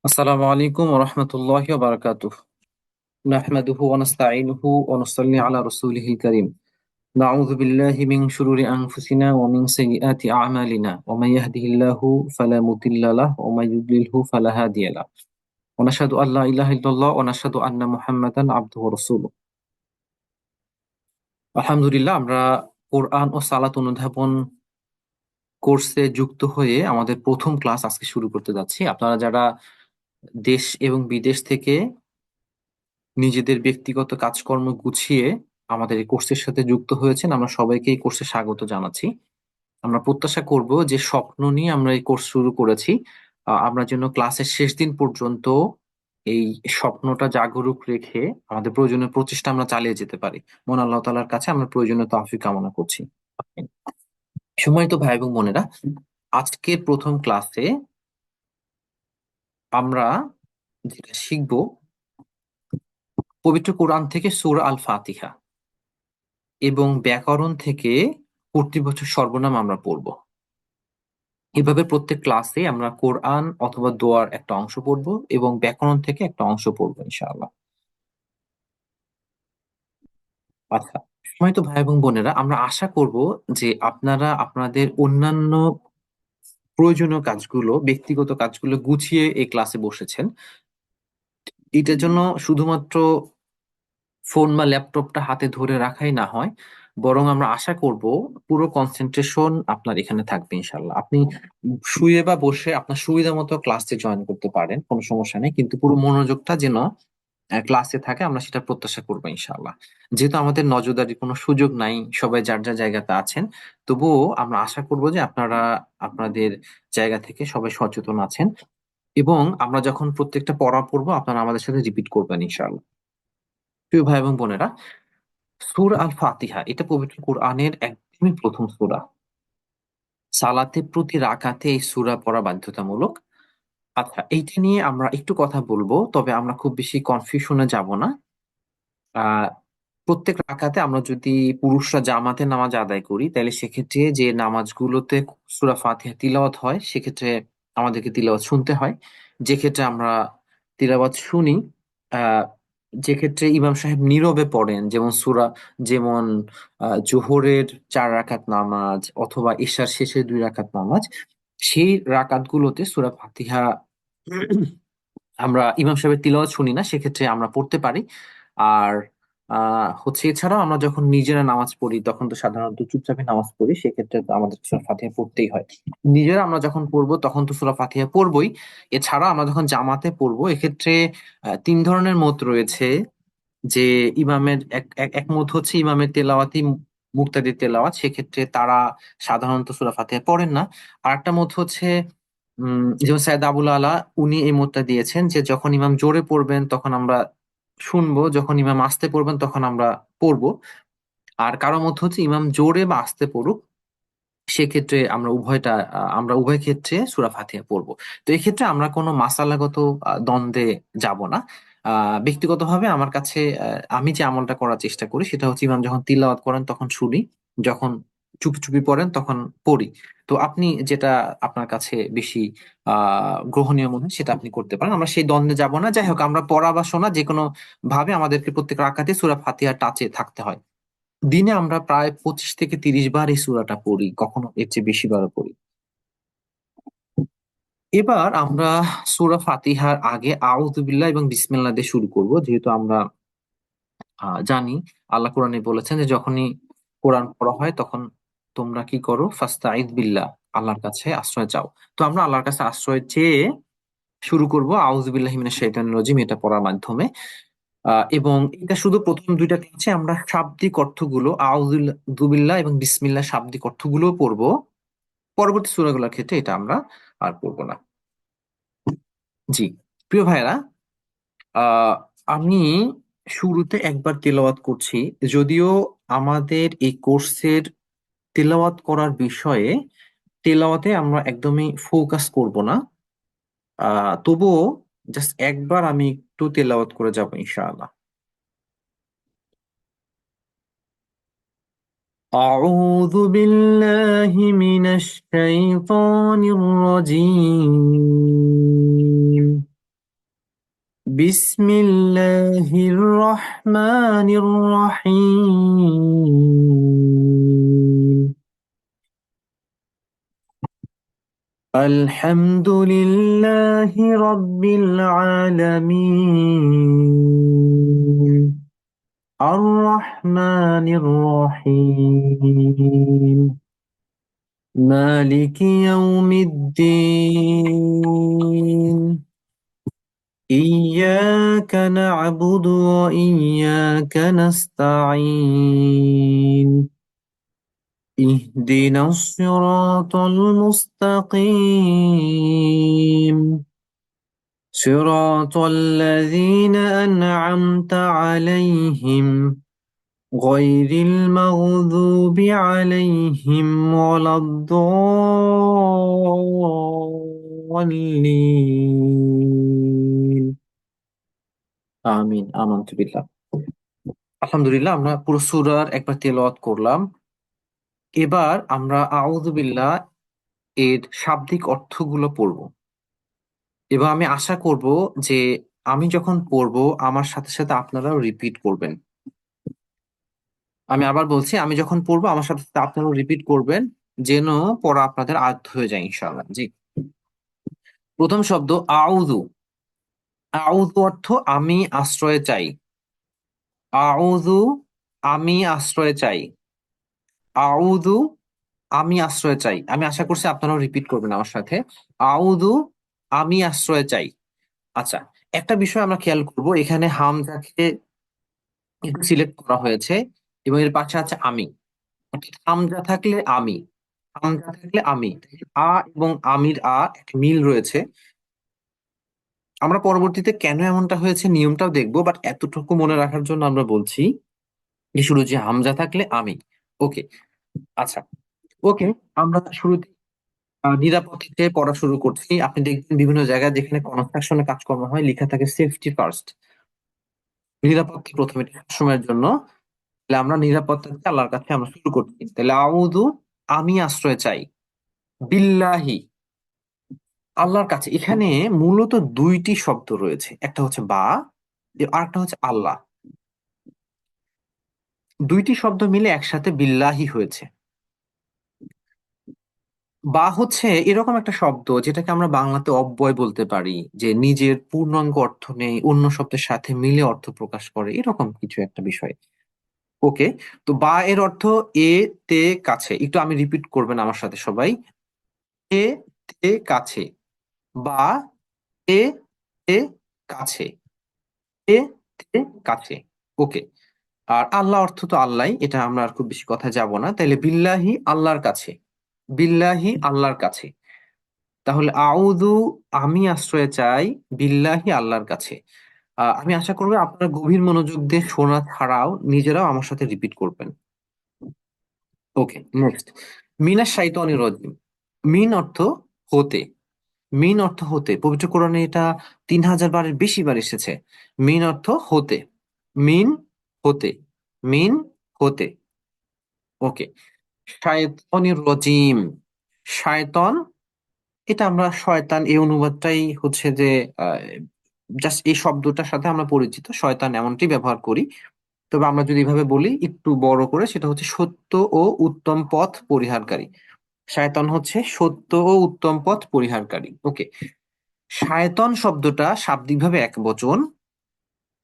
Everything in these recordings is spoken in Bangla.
আসসালামু আলাইকুম ওয়া রাহমাতুল্লাহি ওয়া বারাকাতুহু। নাহমাদুহু ওয়া নাস্তাঈনুহু ওয়া নুসাল্লি আলা রাসূলিহিল কারীম। নাউযু বিল্লাহি মিন শুরুরি আনফুসিনা ওয়া মিন সাইয়্যিআতি আ'মালিনা। ওয়া মান ইয়াহদিহিল্লাহু ফালা মুদিল্লা লাহু ওয়া মান ইউদ্লিলহু ফালা হাদিয়া লাহু। ওয়া নাশহাদু আল লা ইলাহা ইল্লাল্লাহ ওয়া নাশহাদু আন্না মুহাম্মাদান আবদুহু ওয়া রাসূলুহু। আলহামদুলিল্লাহ, আমরা কোরআন ও সালাত অনুধাবন কোর্সে যুক্ত হয়ে আমাদের প্রথম ক্লাস আজকে শুরু করতে যাচ্ছি। আপনারা যারা দেশ এবং বিদেশ থেকে নিজেদের ব্যক্তিগত কাজকর্ম গুছিয়ে আমাদের এই কোর্সের সাথে যুক্ত হয়েছেন, আমরা সবাইকে এই কোর্সে স্বাগত জানাচ্ছি। আমরা প্রত্যাশা করব যে স্বপ্ন নিয়ে আমরা এই কোর্স শুরু করেছি, আমরা যেন ক্লাসের শেষ দিন পর্যন্ত এই স্বপ্নটা জাগরুক রেখে আমাদের প্রয়োজনীয় প্রচেষ্টা আমরা চালিয়ে যেতে পারি। মহান আল্লাহ তাআলার কাছে আমরা প্রয়োজনীয় তৌফিক কামনা করছি। সম্মানিত ভাই এবং বোনেরা, আজকের প্রথম ক্লাসে আমরা যেটা শিখব, পবিত্র কোরআন থেকে সূরা আল ফাতিহা এবং ব্যাকরণ থেকে কর্তৃবাচক সর্বনাম আমরা পড়ব। এভাবে প্রত্যেক ক্লাসে আমরা কোরআন অথবা দোয়ার একটা অংশ পড়ব এবং ব্যাকরণ থেকে একটা অংশ পড়বো ইনশাআল্লাহ। আচ্ছা, সম্মানিত ভাই এবং বোনেরা, আমরা আশা করব যে আপনারা আপনাদের অন্যান্য প্রয়োজনীয় কাজগুলো, ব্যক্তিগত কাজগুলো গুছিয়ে এই ক্লাসে বসেছেন। এটার জন্য শুধুমাত্র ফোন বা ল্যাপটপটা হাতে ধরে রাখাই না হয়, বরং আমরা আশা করব পুরো কনসেন্ট্রেশন আপনার এখানে থাকবে ইনশাল্লাহ। আপনি শুয়ে বা বসে আপনার সুবিধা মতো ক্লাসে জয়েন করতে পারেন, কোনো সমস্যা নেই, কিন্তু পুরো মনোযোগটা যেন ক্লাসে থাকে আমরা সেটা প্রত্যাশা করবো ইনশাল্লাহ। যেহেতু আমাদের নজরদারির কোনো সুযোগ নাই, সবাই যার যার জায়গাতে আছেন, তবুও আমরা আশা করব যে আপনারা আপনাদের জায়গা থেকে সবাই সচেতন আছেন এবং আমরা যখন প্রত্যেকটা পড়া পড়বো আপনারা আমাদের সাথে রিপিট করবেন ইনশাআল্লাহ। প্রিয় ভাই এবং বোনেরা, সূরা আল ফাতিহা এটা পবিত্র কোরআনের একদমই প্রথম সূরা। সালাতে প্রতি রাকাতে এই সূরা পড়া বাধ্যতামূলক। আচ্ছা, এইটা নিয়ে আমরা একটু কথা বলবো, তবে আমরা খুব বেশি কনফিউশনে যাব না। আহ প্রত্যেক রাকাতে আমরা যদি পুরুষরা জামাতে নামাজ আদায় করি, তাহলে সেক্ষেত্রে যে নামাজগুলোতে সূরা ফাতিহা তিলাওয়াত হয় সেক্ষেত্রে আমাদেরকে তিলাওয়াত শুনতে হয়। যে ক্ষেত্রে আমরা তিলাওয়াত শুনি, আহ যে ক্ষেত্রে ইমাম সাহেব নীরবে পড়েন, যেমন জোহরের 4 রাকাত নামাজ অথবা এশার শেষের 2 রাকাত নামাজ, সেই রাকাতগুলোতে সূরা ফাতিহা আমরা ইমাম সাহেবের তিলাওয়াত শুনি না, সেক্ষেত্রে আমরা পড়তে পারি। আর হচ্ছে এছাড়াও আমরা যখন নিজেরা নামাজ পড়ি তখন তো সাধারণত চুপচাপই নামাজ পড়ি, সেক্ষেত্রে তো আমাদের সূরা ফাতিহা পড়তেই হয়। নিজেরা আমরা যখন পড়বো তখন তো সূরা ফাতিহা পড়বই। এছাড়া আমরা যখন জামাতে পড়বো এক্ষেত্রে 3 ধরনের মত রয়েছে। যে ইমামের এক মত হচ্ছে ইমামের তেলাওয়াতই মুক্তাদির তেলাওয়াত, সেক্ষেত্রে তারা সাধারণত সূরা ফাতিহা পড়েন না। আর একটা মত হচ্ছে যেমন সাইদ আবুল আলা, উনি এই মতটা দিয়েছেন যে যখন ইমাম জোরে পড়বেন তখন আমরা শুনবো, যখন ইমাম আস্তে পড়বেন তখন আমরা পড়বো। আর কারো মত হচ্ছে ইমাম জোরে বা আস্তে পড়ুক, সেক্ষেত্রে আমরা উভয় ক্ষেত্রে সূরা ফাতিহা পড়বো। তো এক্ষেত্রে আমরা কোনো মাসালাগত দ্বন্দ্বে যাব না। ব্যক্তিগতভাবে আমার কাছে আমি যে আমলটা করার চেষ্টা করি সেটা হচ্ছে ইমাম যখন তিলাওয়াত করেন তখন শুনি, যখন চুপি চুপি পড়েন তখন পড়ি। তো আপনি যেটা আপনার কাছে বেশি গ্রহণীয় মনে হয় সেটা আপনি করতে পারেন, আমরা সেই দ্বন্দ্বে যাব না। যাই হোক, আমরা পড়া বা শোনা যে কোনো ভাবে আমাদেরকে প্রত্যেক রাকাতে সূরা ফাতিহার টাচে থাকতে হয়। দিনে আমরা প্রায় 25 থেকে 30 বার এই সূরাটা পড়ি, কখনো এর চেয়ে বেশি বারও পড়ি। এবার আমরা সূরা ফাতিহার আগে আউযু বিল্লাহ এবং বিসমিল্লাহ দিয়ে শুরু করব, যেহেতু আমরা জানি আল্লাহ কোরআনে বলেছেন যে যখনই কোরআন পড়া হয় তখন তোমরা কি করো, ফাস্তাইদ বিল্লাহ, আল্লাহর কাছে আশ্রয় চাও। তো আমরা আল্লাহর কাছে আশ্রয় চেয়ে শুরু করব আউযু বিল্লাহি মিনাশ শাইতানির রাজিম এটা পড়ার মাধ্যমে। এবং এটা শুধু প্রথম 2টা ক্লাসে আমরা শাব্দিক অর্থগুলো আউযু বিল্লাহ এবং বিসমিল্লাহ শাব্দিক অর্থগুলো পড়বো। পরবর্তী সূরাগুলোর ক্ষেত্রে এটা আমরা আর পড়বো না। জি, প্রিয় ভাইরা, আহ আমি শুরুতে একবার তেলাওয়াত করছি। যদিও আমাদের এই কোর্সের তেলাওয়াত করার বিষয়ে তেলাওয়াতে আমরা একদমই ফোকাস করব না, তবুও জাস্ট একবার আমি একটু তেলাওয়াত করে যাব ইনশাআল্লাহ। أعوذ بالله من الشيطان الرجيم বিসমিল্লাহির রহমানির রহিম। আলহামদুলিল্লাহি রাব্বিল আলামিন। আর রহমানির রহিম। মালিকি ইয়াউমিদ্দিন। إياك نعبد وإياك نستعين. اهدنا الصراط المستقيم. صراط الذين أنعمت عليهم غير المغضوب عليهم ولا الضالين. আমিন। আমানতু বিল্লাহ। আলহামদুলিল্লাহ, আমরা পুরো সূরার একবার তেলাওয়াত করলাম। এবার আমরা আউযু বিল্লাহ এর শাব্দিক অর্থগুলো পড়ব এবং আমি আশা করব যে আমি যখন পড়ব আমার সাথে সাথে আপনারাও রিপিট করবেন। আমি আবার বলছি, আমি যখন পড়ব আমার সাথে সাথে আপনারাও রিপিট করবেন, যেন পড়া আপনাদের আয়ত্ত হয়ে যায় ইনশাআল্লাহ। জি। প্রথম শব্দ আউযু। আউযু অর্থ আমি আশ্রয় চাই। আউযু, আমি আশ্রয় চাই। আউযু, আমি আশ্রয় চাই। আমি আশা করছি আপনারাও রিপিট করবেন আমার সাথে। আউযু, আমি আশ্রয় চাই। আচ্ছা, একটা বিষয় আমরা খেয়াল করব, এখানে হামজাকে একটু সিলেক্ট করা হয়েছে এবং এর পাশে আছে আমি। অর্থাৎ হামজা থাকলে আমি, হামজা থাকলে আমি, এবং আমির একটা মিল রয়েছে। আমরা পরবর্তীতে কেন এমনটা হয়েছে নিয়মটাও দেখবো, বাট এতটুকু মনে রাখার জন্য আমরা বলছি যে শুরু যে হামজা থাকলে আমি। ওকে। আচ্ছা। ওকে। আমরা শুরুতে নিরাপত্তাতে পড়া শুরু করছি। আপনি দেখবেন বিভিন্ন জায়গায় যেখানে কনস্ট্রাকশনে কাজকর্ম হয় লেখা থাকে সেফটি ফার্স্ট, নিরাপত্তা প্রথমে সময়ের জন্য। তাহলে আমরা নিরাপত্তাতে আল্লাহর কাছে আমরা শুরু করছি। তাহলে আউযু, আমি আশ্রয় চাই। বিল্লাহি, আল্লাহর কাছে। এখানে মূলত দুইটি শব্দ রয়েছে, একটা হচ্ছে বা আর একটা হচ্ছে আল্লাহ। দুইটি শব্দ মিলে একসাথে বিল্লাহি হয়েছে। বা হচ্ছে এরকম একটা শব্দ যেটাকে আমরা বাংলাতে অব্যয় বলতে পারি, যে নিজের পূর্ণাঙ্গ অর্থ নেই, অন্য শব্দের সাথে মিলে অর্থ প্রকাশ করে, এরকম কিছু একটা বিষয়। ওকে। তো বা এর অর্থ এ তে কাছে। একটু আমি রিপিট করবেন আমার সাথে সবাই। এ তে কাছে, বা এ তে কাছে, এ তে কাছে। ওকে। আর আল্লাহ অর্থ তো আল্লাহ, এটা আমরা আর খুব বেশি কথা যাব না। তাইলে বিল্লাহি, আল্লাহর কাছে। বিল্লাহি, আল্লাহর কাছে। তাহলে আউযু, আমি আশ্রয় চাই। বিল্লাহি, আল্লাহর কাছে। আমি আশা করবো আপনারা গভীর মনোযোগ দিয়ে শোনা ছাড়াও নিজেরাও আমার সাথে রিপিট করবেন। ওকে, নেক্সট। মিনাশ শাইতানির রাজিম। মিন অর্থ হতে। মিন অর্থ হতে, পবিত্র কোরআনে এটা ৩,০০০ বারের বেশি বার এসেছে। মিন অর্থ হতে। মিন হতে। মিন হতে। ওকে। শায়তানির রজিম। শায়তান, এটা আমরা শয়তান এই অনুবাদটাই হচ্ছে যে জাস্ট এই শব্দটার সাথে আমরা পরিচিত, শয়তান এমনটি ব্যবহার করি। তবে আমরা যদি এভাবে বলি একটু বড় করে, সেটা হচ্ছে সত্য ও উত্তম পথ পরিহারকারী। শায়তান হচ্ছে সত্য ও উত্তম পথ পরিহারকারী। ওকে। শায়তান শব্দটা শাব্দিকভাবে এক বচন।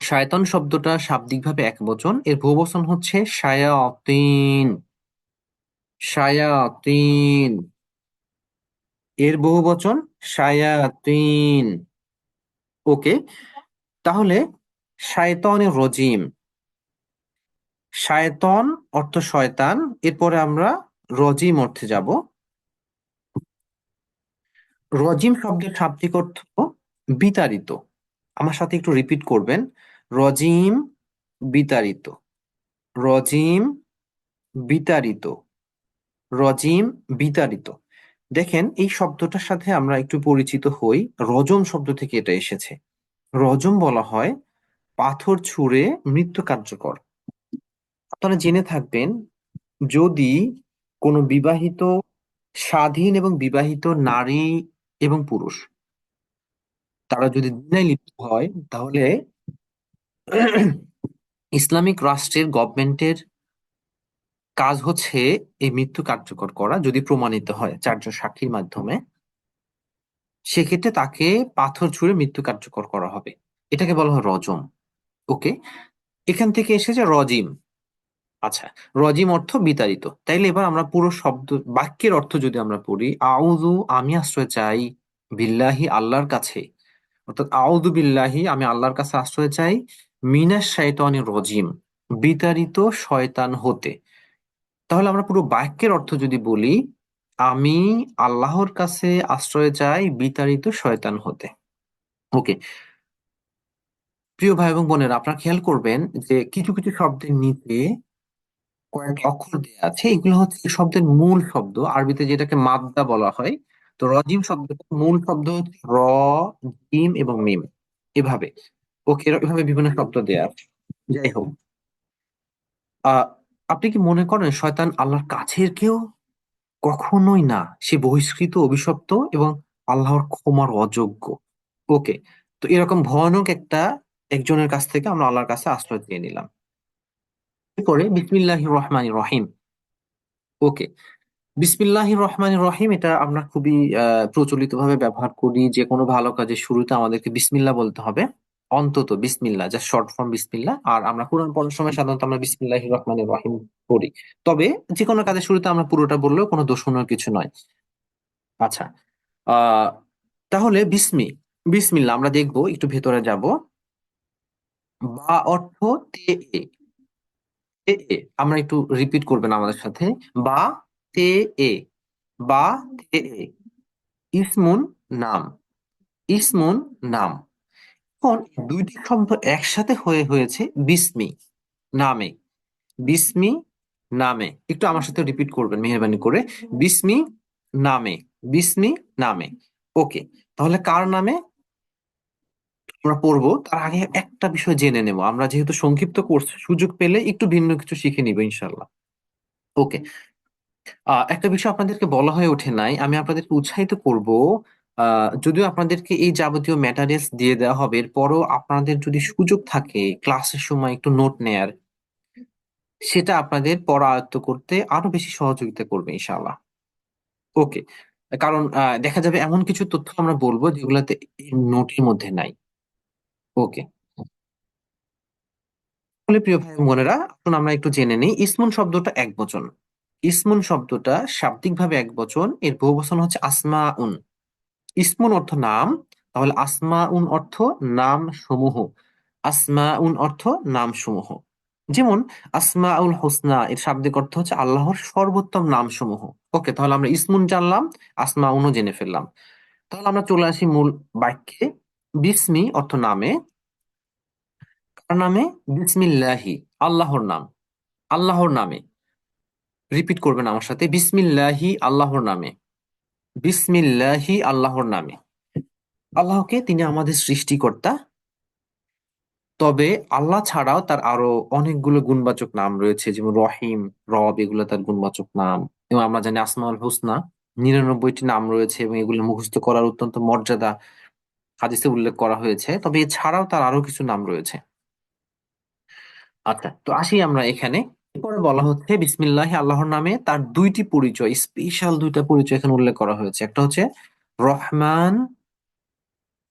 শায়তান শব্দটা শাব্দিকভাবে এক বচন, এর বহুবচন হচ্ছে শায়াতিন। শায়াতিন, এর বহুবচন শায়াতিন। ওকে। তাহলে শায়তানের রজিম। শায়তান অর্থ শয়তান, এরপরে আমরা রজিম অর্থে যাব। রজিম শব্দের শাব্দিক অর্থ বিতাড়িত। আমার সাথে একটু রিপিট করবেন। রজিম, বিতাড়িত। রজিম, বিতাড়িত। রজিম, বিতাড়িত। দেখেন এই শব্দটার সাথে আমরা একটু পরিচিত হই। রজম শব্দ থেকে এটা এসেছে। রজম বলা হয় পাথর ছুঁড়ে মৃত্যু কার্যকর। আপনারা জেনে থাকবেন, যদি কোনো বিবাহিত, স্বাধীন এবং বিবাহিত নারী এবং পুরুষ তারা যদি দিনায় লিপ্ত হয়, তাহলে ইসলামিক রাষ্ট্রের গভর্নমেন্টের কাজ হচ্ছে এই মৃত্যু কার্যকর করা, যদি প্রমাণিত হয় চারজন সাক্ষীর মাধ্যমে। সেক্ষেত্রে তাকে পাথর ছুঁড়ে মৃত্যু কার্যকর করা হবে। এটাকে বলা হয় রজম। ওকে, এখান থেকে এসেছে রজিম। আচ্ছা, রজিম অর্থ বিতাড়িত। তাইলে এবার আমরা পুরো শব্দ বাক্যের অর্থ যদি আমরা পড়ি, আউযু আমি আশ্রয় চাই, বিল্লাহি আল্লাহর কাছে, অর্থাৎ আউযু বিল্লাহি আমি আল্লাহর কাছে আশ্রয় চাই, মিনাশ শাইতানির রজিম বিতাড়িত শয়তান হতে। তাহলে আমরা পুরো বাক্যের অর্থ যদি বলি, আমি আল্লাহর কাছে আশ্রয় চাই বিতাড়িত শয়তান হতে। ওকে, প্রিয় ভাই এবং বোনেরা, আপনারা খেয়াল করবেন যে কিছু কিছু শব্দের নিচে কয়েকটা অক্ষর দেয়া আছে, এগুলো হচ্ছে এই শব্দের মূল শব্দ, আরবিতে যেটাকে মাদ্দা বলা হয়। তো রজিম শব্দটার মূল শব্দ হচ্ছে র, জিম এবং মিম, এভাবে। ওকে, এভাবে বিভিন্ন শব্দ দেয়া আছে। যাই হোক, আহ আপনি কি মনে করেন শয়তান আল্লাহর কাছের কেউ? কখনোই না। সে বহিষ্কৃত, অভিশপ্ত এবং আল্লাহর ক্ষমার অযোগ্য। ওকে, তো এরকম ভয়ানক একজনের কাছ থেকে আমরা আল্লাহর কাছে আশ্রয় দিয়ে নিলাম। এরপরে বিসমিল্লাহির রহমানির রহিম। ওকে, বিসমিল্লাহির রহমানির রহিম, এটা আমরা খুবই প্রচলিত ভাবে ব্যবহার করি। যে কোনো ভালো কাজের শুরুতে আমাদেরকে বিসমিল্লাহ বলতে হবে, অন্তত বিসমিল্লাহ, জাস্ট শর্ট ফর্ম বিসমিল্লাহ। আর আমরা কোরআন পড়ার সময় সাধারণত আমরা বিসমিল্লাহির রহমানির রহিম পড়ি। তবে যে কোনো কাজের শুরুতে আমরা পুরোটা বললেও কোনো দোষণীয় কিছু নয়। আচ্ছা, আহ তাহলে বিসমিল্লাহ আমরা দেখবো, একটু ভেতরে যাব। বা অর্থ তে এ, আমরা একটু রিপিট করবেন আমাদের সাথে। বা তে এ, বা তে এ, ইসমুন নাম, ইসমুন নাম। এখন দুইটি শব্দ একসাথে হয়েছে বিস্মি নামে, বিস্মি নামে। একটু আমার সাথে রিপিট করবেন মেহেরবানি করে। বিস্মি নামে, বিস্মি নামে। ওকে, তাহলে কার নামে আমরা পড়বো তার আগে একটা বিষয় জেনে নেব। আমরা যেহেতু সংক্ষিপ্ত কোর্স, সুযোগ পেলে একটু ভিন্ন কিছু শিখে নিব ইনশাল্লাহ। ওকে, একটা বিষয় আপনাদেরকে বলা হয়ে ওঠে নাই, আমি আপনাদেরকে উৎসাহিত করব। যদিও আপনাদেরকে এই যাবতীয় ম্যাটারিয়ালস দিয়ে দেওয়া হবে, এরপরও আপনাদের যদি সুযোগ থাকে ক্লাসের সময় একটু নোট নেয়ার, সেটা আপনাদের পড়া আয়ত্ত করতে আরো বেশি সহযোগিতা করবে ইনশাআল্লাহ। ওকে, কারণ দেখা যাবে এমন কিছু তথ্য আমরা বলবো যেগুলোতে এই নোটের মধ্যে নাই। ওকে, তাহলে প্রিয় ভাই বোনেরা, এখন আমরা একটু জেনে নিই ইসমুন শব্দটা এক বচন। ইসমুন শব্দটা শাব্দিক ভাবে এক বচন, এর বহুবচন হচ্ছে আসমাউন। ইসমুন অর্থ নাম, তাহলে আসমাউন অর্থ নাম সমূহ। আসমাউন অর্থ নাম সমূহ। যেমন আসমাউল হোসনা, এর শাব্দিক অর্থ হচ্ছে আল্লাহর সর্বোত্তম নাম সমূহ। ওকে, তাহলে আমরা ইসমুন জানলাম, আসমাউনও জেনে ফেললাম। তাহলে আমরা চলে আসি মূল বাক্যে। বিসমি অর্থ নামে, কার নামে? বিসমিল্লাহি, আল্লাহর নাম, আল্লাহর নামে। রিপিট করবেন আমার সাথে, বিসমিল্লাহি আল্লাহর নামে, বিসমিল্লাহি আল্লাহর নামে। আল্লাহকে, তিনি আমাদের সৃষ্টিকর্তা। তবে আল্লাহ ছাড়াও তার আরো অনেকগুলো গুণবাচক নাম রয়েছে, যেমন রহিম, রব, এগুলো তার গুণবাচক নাম। এবং আমরা জানি আসমাউল হুসনা 99টি নাম রয়েছে এবং এগুলো মুখস্থ করার অত্যন্ত মর্যাদা হাদিসে উল্লেখ করা হয়েছে। তবে এছাড়াও তার আরো কিছু নাম রয়েছে। আচ্ছা, তো আসি আমরা এখানে। এরপরে বলা হচ্ছে বিসমিল্লাহ আল্লাহর নামে তার দুইটি পরিচয়, স্পেশাল দুইটা পরিচয় এখানে উল্লেখ করা হয়েছে। একটা হচ্ছে রহমান,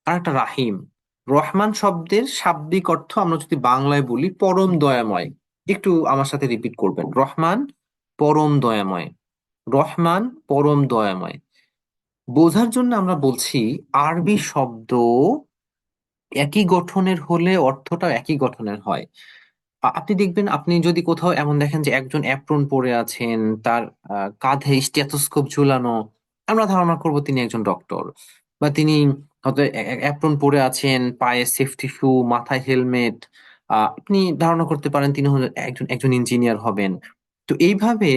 আর একটা রাহিম। রহমান শব্দের শাব্দিক অর্থ আমরা যদি বাংলায় বলি পরম দয়াময়। একটু আমার সাথে রিপিট করবেন, রহমান পরম দয়াময়, রহমান পরম দয়াময়। বোঝার জন্য আমরা বলছি আরবি শব্দ একই গঠনের হলে অর্থটাও একই গঠনের হয়। আপনি দেখবেন, আপনি যদি কোথাও এমন দেখেন যে একজন অ্যাপ্রন পরে আছেন, তার কাঁধে স্টেথোস্কোপ ঝুলানো, আমরা ধারণা করব তিনি একজন ডক্টর। বা তিনি হয়তো অ্যাপ্রন পরে আছেন, পায়ে সেফটি শু, মাথায় হেলমেট, আপনি ধারণা করতে পারেন তিনি হলেন একজন একজন ইঞ্জিনিয়ার হবেন। তো এইভাবে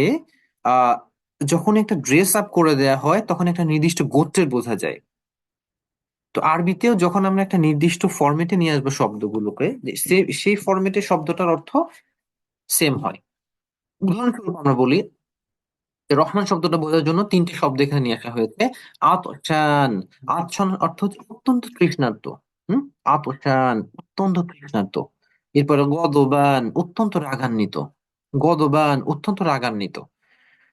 আহ যখন একটা ড্রেস আপ করে দেয়া হয় তখন একটা নির্দিষ্ট গোত্রের বোঝা যায়। তো আরবিতেও যখন আমরা একটা নির্দিষ্ট ফরম্যাটে নিয়ে আসবো শব্দগুলোকে, সেই ফরম্যাটে শব্দটার অর্থ সেম হয়। উদাহরণস্বরূপ আমরা বলি রহমান শব্দটা বোঝার জন্য তিনটি শব্দ এখানে নিয়ে আসা হয়েছে। আতশান, আতশান অর্থ হচ্ছে অত্যন্ত তৃষ্ণার্ত। হুম, আতশান অত্যন্ত তৃষ্ণার্ত। এরপরে গদবান অত্যন্ত রাগান্বিত, গদবান অত্যন্ত রাগান্বিত।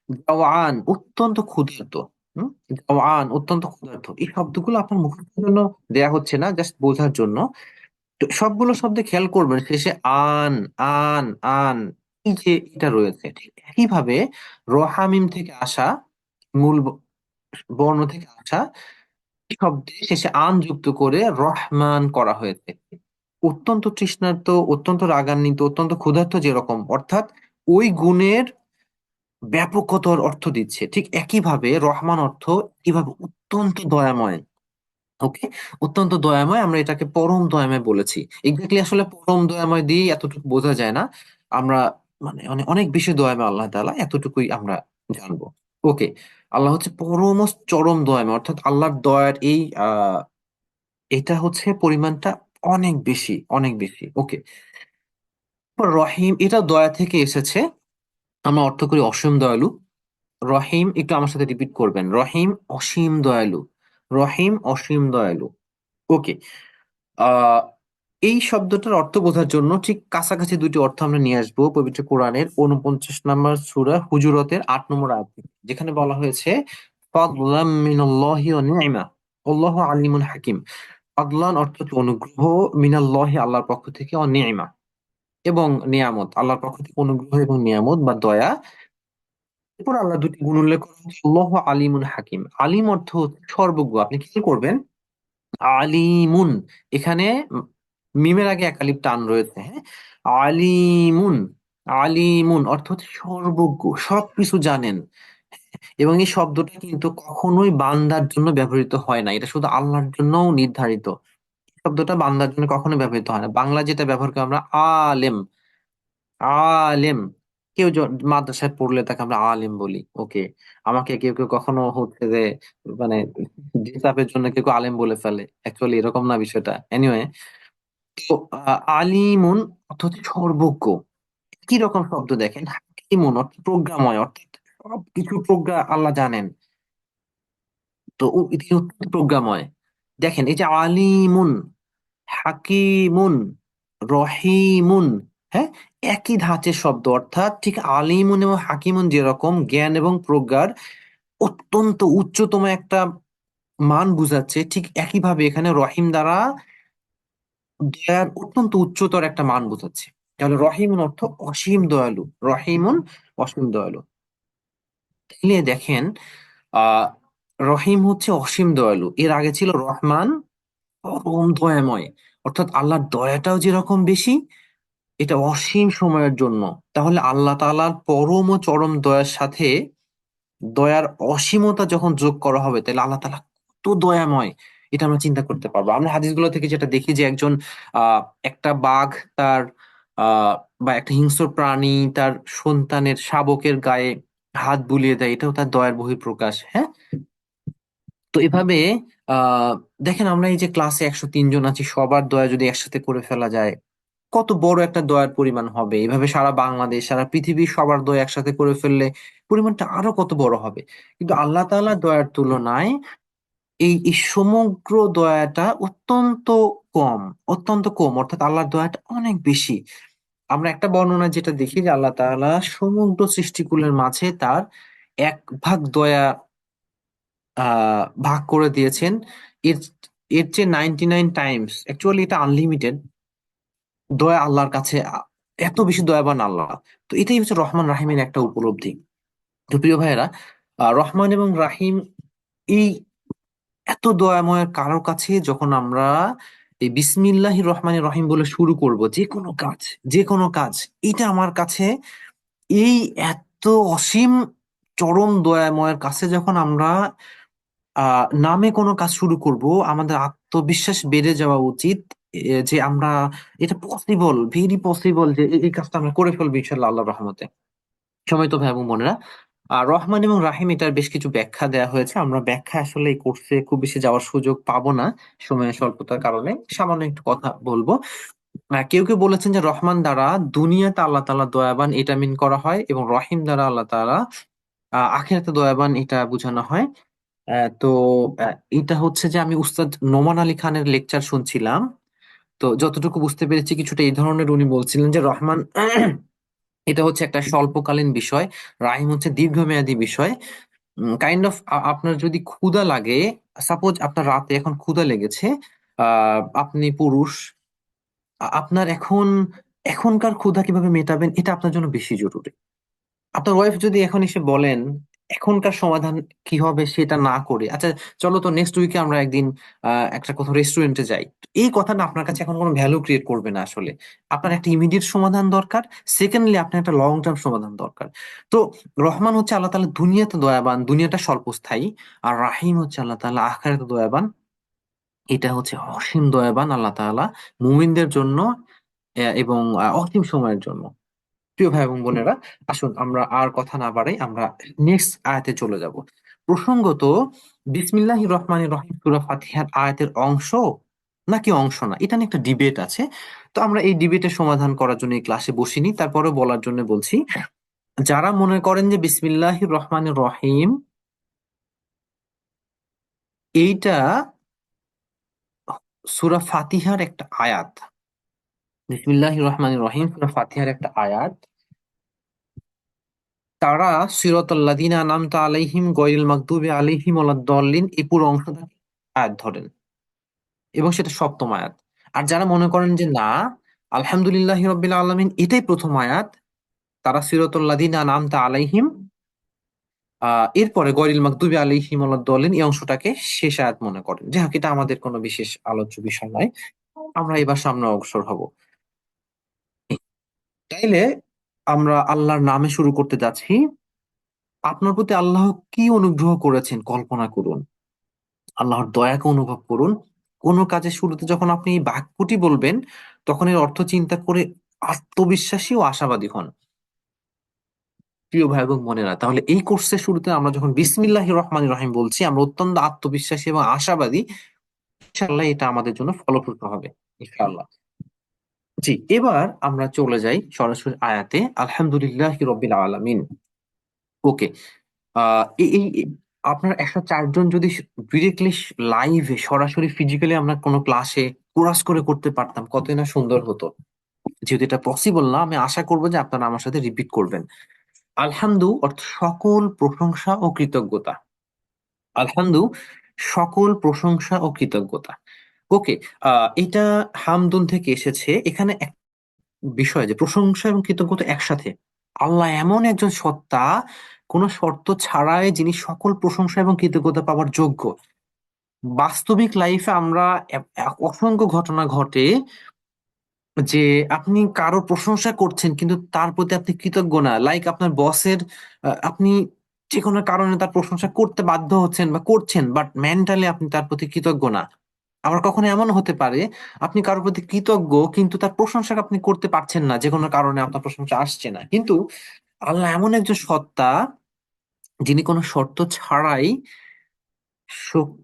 জাওয়ান অত্যন্ত ক্ষুধার্ত। হুম, জাওয়ান অত্যন্ত ক্ষুধার্ত। এই শব্দগুলো আপনার মুখের জন্য দেয়া হচ্ছে না, জাস্ট বোঝার জন্য। তো সবগুলো শব্দে খেয়াল করবেন শেষে আন, আন, আন, এই যে এটা রয়েছে, ঠিক একইভাবে রহামিম থেকে আসা, মূল বর্ণ থেকে আসা এই শব্দে শেষে আন যুক্ত করে রহমান করা হয়েছে। অত্যন্ত তৃষ্ণার্ত, অত্যন্ত রাগান্বিত, অত্যন্ত ক্ষুধার্ত যেরকম, অর্থাৎ ওই গুণের ব্যাপকতর অর্থ দিচ্ছে, ঠিক একইভাবে রহমান অর্থ কিভাবে অত্যন্ত দয়াময়। ওকে, অত্যন্ত দয়াময়, আমরা এটাকে পরম দয়াময় বলেছি। এক্স্যাক্টলি আসলে পরম দয়াময় দিয়ে এতটুকু বোঝা যায় না। আমরা মানে অনেক অনেক বেশি দয়াময় আল্লাহ তাআলা, এতটুকুই আমরা জানবো। ওকে, আল্লাহ হচ্ছে পরম চরম দয়াময়, অর্থাৎ আল্লাহর দয়ার এই এটা হচ্ছে পরিমাণটা অনেক বেশি, অনেক বেশি। ওকে, রহিম এটা দয়া থেকে এসেছে, আমরা অর্থ করি অসীম দয়ালু। রহিম একটু আমার সাথে রিপিট করবেন, রহিম অসীম দয়ালু, রহিম অসীম দয়ালু। ওকে, আহ এই শব্দটার অর্থ বোঝার জন্য ঠিক কাছাকাছি দুটি অর্থ আমরা নিয়ে আসবো পবিত্র কোরআনের 49 নম্বর সূরা হুজুরাতের 8 নম্বর আয়াত থেকে, যেখানে বলা হয়েছে ফাদলাম মিনাল্লাহি ওয়া নি'মা আল্লাহু আলিমুন হাকিম। ফাদলান অর্থ হচ্ছে অনুগ্রহ, মিনাল্লাহি আল্লাহর পক্ষ থেকে, ও নি'মা এবং নিয়ামত, আল্লাহর পক্ষ থেকে অনুগ্রহ এবং নিয়ামত বা দয়া। এরপর আল্লাহ দুটি গুণ উল্লেখ করা হচ্ছে, আল্লাহু আলিমুন হাকিম। আলিম অর্থ হচ্ছে সর্বজ্ঞ। আপনি কি করবেন, আলিমুন, এখানে মিমের আগে এক আলিফ টান রয়েছে, হ্যাঁ। আলিমুন, আলিমুন অর্থ হচ্ছে সর্বজ্ঞ, সবকিছু জানেন। এবং এই শব্দটা কিন্তু কখনোই বান্দার জন্য ব্যবহৃত হয় না, এটা শুধু আল্লাহর জন্য নির্ধারিত। এই শব্দটা বান্দার জন্য কখনো ব্যবহৃত হয় না। বাংলা যেটা ব্যবহার করি আমরা আলেম, আলেম, কেউ মাদ্রাসায় পড়লে তাকে আমরা আলেম বলি। ওকে, আমাকে কেউ কেউ কখনো হচ্ছে যে মানে ডিস্টার্বের জন্য কেউ কেউ আলেম বলে ফেলে, অ্যাকচুয়ালি এরকম না বিষয়টা। এনিওয়ে, তো আলিমুন অর্থ হচ্ছে সর্বজ্ঞ। কি রকম শব্দ দেখেন, হাকিমুন অর্থ প্রজ্ঞাময়, অর্থাৎ সবকিছু প্রজ্ঞা আল্লাহ জানেন। তো তিনি অত্যন্ত প্রজ্ঞাময়। দেখেন এই যে আলিমুন, হাকিমুন, রহিমুন, হ্যাঁ, একই ধাঁচের শব্দ, অর্থাৎ ঠিক আলিমুন এবং হাকিমুন যেরকম জ্ঞান এবং প্রজ্ঞার অত্যন্ত উচ্চতম একটা মান বুঝাচ্ছে, ঠিক একইভাবে এখানে রহিম দ্বারা দয়ার অত্যন্ত উচ্চতর একটা মান বোঝাচ্ছে। তাহলে রহিমুন অর্থ অসীম দয়ালু, রহিমুন অসীম দয়ালু। তাহলে দেখেন, আহ রহিম হচ্ছে অসীম দয়ালু, এর আগে ছিল রহমান পরম দয়াময়, অর্থাৎ আল্লাহর দয়াটাও যেরকম বেশি, এটা অসীম সময়ের জন্য। তাহলে আল্লাহ তাআলার পরম ও চরম দয়ার সাথে দয়ার অসীমতা যখন যোগ করা হবে, তাহলে আল্লাহ তাআলা কত দয়াময়, এটা আমরা চিন্তা করতে পারবো। আমরা হাদিসগুলো থেকে যেটা দেখি যে একজন আহ একটা বাঘ তার আহ বা একটা হিংস্র প্রাণী তার সন্তানের শাবকের গায়ে হাত বুলিয়ে দেয়, এটাও তার দয়ার বহিঃপ্রকাশ, হ্যাঁ। তো এভাবে আহ দেখেন, আমরা এই যে ক্লাসে 103 জন আছি, সবার দয়া যদি একসাথে করে ফেলা যায়, কত বড় একটা দয়ার পরিমাণ হবে। এভাবে সারা বাংলাদেশ, সারা পৃথিবীর সবার দয়া একসাথে করে ফেললে পরিমাণটা আরো কত বড় হবে। কিন্তু আল্লাহ তাআলার দয়ার তুলনায় এই সমগ্র দয়াটা অত্যন্ত কম, অত্যন্ত কম, অর্থাৎ আল্লাহর দয়াটা অনেক বেশি। আমরা একটা বর্ণনা যেটা দেখি যে আল্লাহ তাআলা সমগ্র সৃষ্টিকুলের মাঝে তার 1 ভাগ দয়া ভাগ করে দিয়েছেন। এর এর চেয়ে 99 টাইমস, অ্যাকচুয়ালি এটা আনলিমিটেড দয়া আল্লাহর কাছে, এত বেশি দয়াবান আল্লাহ। তো এটাই হচ্ছে রহমান রাহিমের একটা উপলব্ধি। তো প্রিয় ভাইয়েরা, রহমান এবং রাহিম এই এত দয়াময়ের কারোর কাছে যখন আমরা এই বিসমিল্লাহির রহমানির রহিম বলে শুরু করব যে কোনো কাজ, যে কোনো কাজ, এটা আমার কাছে এই এত অসীম চরম দয়াময়ের কাছে যখন আমরা নামে কোনো কাজ শুরু করব, আমাদের আত্মবিশ্বাস বেড়ে যাওয়া উচিত। যে আমরা, এটা পসিবল, ভেরি পসিবল যে এই কাজটা আমরা করে ফেলবো ইনশাল্লাহ আল্লাহর রহমতে। সময় তো ভাই এবং বোনেরা, রহমান এবং রাহিম এটার বেশ কিছু ব্যাখ্যা দেওয়া হয়েছে। আমরা ব্যাখ্যা আসলে এই কোর্সে খুব বেশি যাওয়ার সুযোগ পাবো না সময়ের স্বল্পতার কারণে, সামান্য একটু কথা বলবো। কেউ কেউ বলেছেন যে রহমান দ্বারা দুনিয়াতে আল্লাহ তাআলা দয়াবান, এটা মিন করা হয়, এবং রহিম দ্বারা আল্লাহ তাআলা আখিরাতে দয়াবান এটা বোঝানো হয়। তো এটা হচ্ছে যে আমি উস্তাদ নোমান আলী খানের লেকচার শুনছিলাম। তো যতটুকু বুঝতে পেরেছি কিছুটা এই ধরনের, উনি বলছিলেন যে রহমান এটা হচ্ছে একটা স্বল্পকালীন বিষয়, রাহিম হচ্ছে দীর্ঘমেয়াদী বিষয়। কাইন্ড অফ আপনার যদি ক্ষুধা লাগে, সাপোজ আপনার রাতে এখন ক্ষুধা লেগেছে, আপনি পুরুষ, আপনার এখনকার ক্ষুধা কিভাবে মেটাবেন এটা আপনার জন্য বেশি জরুরি। আপনার ওয়াইফ যদি এখন এসে বলেন এখনকার সমাধান কি হবে সেটা না করে, আচ্ছা চলো তো নেক্সট উইকে আমরা একদিন একটা কোথাও রেস্টুরেন্টে যাই, এই কথাটা আপনার কাছে এখন কোনো ভ্যালু ক্রিয়েট করবে না আসলে। আপনার একটা ইমিডিয়েট সমাধান দরকার, সেকেন্ডলি আপনার একটা লং টার্ম সমাধান দরকার। তো রহমান হচ্ছে আল্লাহ তাআলা দুনিয়াতে দয়াবান, দুনিয়াটা স্বল্পস্থায়ী। আর রাহিম হচ্ছে আল্লাহ তাআলা আখিরাতে দয়াবান, এটা হচ্ছে অসীম দয়াবান আল্লাহ তাআলা মুমিনদের জন্য, এবং অসীম সময়ের জন্য। প্রিয় ভাই এবং বোনেরা, আসুন আমরা আর কথা না বাড়াই, আমরা নেক্সট আয়াতে চলে যাব। প্রসঙ্গত, বিসমিল্লাহির রহমানির রহিম সূরা ফাতিহার আয়াতের অংশ নাকি অংশ না, এটা নিয়ে একটা ডিবেট আছে। তো আমরা এই ডিবেটের সমাধান করার জন্য এই ক্লাসে বসিনি, তারপরে বলার জন্য বলছি, যারা মনে করেন যে বিসমিল্লাহির রহমানির রহিম এইটা সূরা ফাতিহার একটা আয়াত, বিসমিল্লাহির রহমানির রহিম সূরা ফাতিহার একটা আয়াত, তারা সিরাতাল্লাযীনা আনআমতা আলাইহিম গায়রিল মাগদুবি আলাইহিম ওয়ালাদ-দাল্লিন এই পুরো অংশটা আয়াত ধরেন, এবং সেটা সপ্তম আয়াত। আর যারা মনে করেন যে না, আলহামদুলিল্লাহি রাব্বিল আলামিন এটাই প্রথম আয়াত, তারা সিরাতাল্লাযীনা আনআমতা আলাইহিম এরপরে গয়রিল মাগদুবি আলাইহিম ওয়ালাদ-দাল্লিন এই অংশটাকে শেষ আয়াত মনে করেন। যাই হোক, এটা আমাদের কোনো বিশেষ আলোচ্য বিষয় নয়, আমরা এবার সামনে অগ্রসর হব। তাইলে আমরা আল্লাহর নামে শুরু করতে যাচ্ছি। আপনার প্রতি আল্লাহ কি অনুগ্রহ করেছেন কল্পনা করুন, আল্লাহর দয়াকে অনুভব করুন। কোন কাজের শুরুতে যখন আপনি এই বাক্যটি বলবেন, তখন এর অর্থ চিন্তা করে আত্মবিশ্বাসী ও আশাবাদী হন। প্রিয় ভাই এবং বোনেরা, তাহলে এই কোর্সের শুরুতে আমরা যখন বিসমিল্লাহির রহমানির রহিম বলছি, আমরা অত্যন্ত আত্মবিশ্বাসী এবং আশাবাদী, ইনশাআল্লাহ এটা আমাদের জন্য ফলপ্রসূ হবে, ইনশাআল্লাহ। জি, এবার আমরা চলে যাই সরাসরি আয়াতে, আলহামদুলিল্লাহি রাব্বিল আলামিন। ওকে। এই আপনার 104 জন যদি ডিরেক্টলি লাইভে সরাসরি ফিজিক্যালি আমরা কোনো ক্লাসে কোরাস করে করতে পারতাম, কতই না সুন্দর হতো। যেহেতু এটা পসিবল না, আমি আশা করবো যে আপনারা আমার সাথে রিপিট করবেন। আলহামদু অর্থ সকল প্রশংসা ও কৃতজ্ঞতা। আলহামদু সকল প্রশংসা ও কৃতজ্ঞতা। ওকে। এটা হামদুন থেকে এসেছে। এখানে এক বিষয় যে প্রশংসা এবং কৃতজ্ঞতা একসাথে। আল্লাহ এমন একজন সত্তা, কোনো শর্ত ছাড়াই যিনি সকল প্রশংসা এবং কৃতজ্ঞতা পাওয়ার যোগ্য। বাস্তবিক লাইফে আমরা অসংখ্য ঘটনা ঘটে যে আপনি কারো প্রশংসা করছেন কিন্তু তার প্রতি আপনি কৃতজ্ঞ না, লাইক আপনার বসের, আপনি যে কোনো কারণে তার প্রশংসা করতে বাধ্য হচ্ছেন বা করছেন, বাট মেন্টালি আপনি তার প্রতি কৃতজ্ঞ না। আবার কখনো এমন হতে পারে আপনি কারোর প্রতি কৃতজ্ঞ কিন্তু তার প্রশংসা আপনি করতে পারছেন না, যে কোনো কারণে আপনার প্রশংসা আসছে না। কিন্তু আল্লাহ এমন একজন সত্তা, যিনি কোনো শর্ত ছাড়াই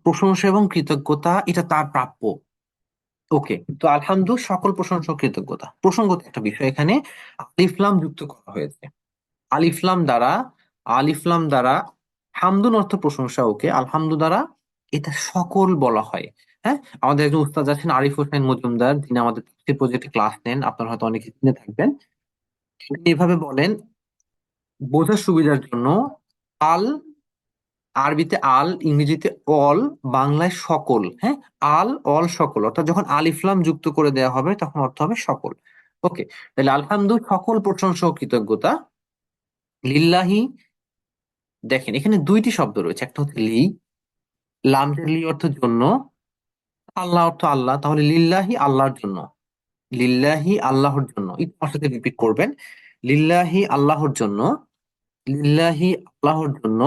প্রশংসা এবং কৃতজ্ঞতা এটা তার প্রাপ্য। ওকে। তো আলহামদু সকল প্রশংসা ও কৃতজ্ঞতা, প্রসঙ্গত একটা বিষয় এখানে আলিফলাম যুক্ত করা হয়েছে। আলিফলাম দ্বারা, আলিফলাম দ্বারা হামদুন অর্থ প্রশংসা, ওকে, আলহামদু দ্বারা এটা সকল বলা হয়। হ্যাঁ, আমাদের একজন উস্তাদ আছেন আরিফ হোসেন মজুমদার, যিনি আমাদের প্রজেক্টে ক্লাস নেন, আপনারা হয়তো অনেকে চিনে থাকবেন। তিনি এভাবে বলেন বোঝার সুবিধার জন্য, আল, আরবিতে আল, ইংরেজিতে অল, বাংলায় সকল। হ্যাঁ, আল অল সকল, অর্থাৎ যখন আলিফলাম যুক্ত করে দেওয়া হবে তখন অর্থ হবে সকল। ওকে। তাহলে আলহামদু সকল প্রশংসা ও কৃতজ্ঞতা, লিল্লাহি, দেখেন এখানে দুইটি শব্দ রয়েছে, একটা হচ্ছে লি, লামটা লি অর্থ জন্য, আল্লাহ অর্থ আল্লাহ, তাহলে লিল্লাহি আল্লাহর জন্য, লিল্লাহি আল্লাহর জন্য, একটু আমার সাথে রিপিট করবেন, লিল্লাহি আল্লাহর জন্য, লিল্লাহি আল্লাহর জন্য।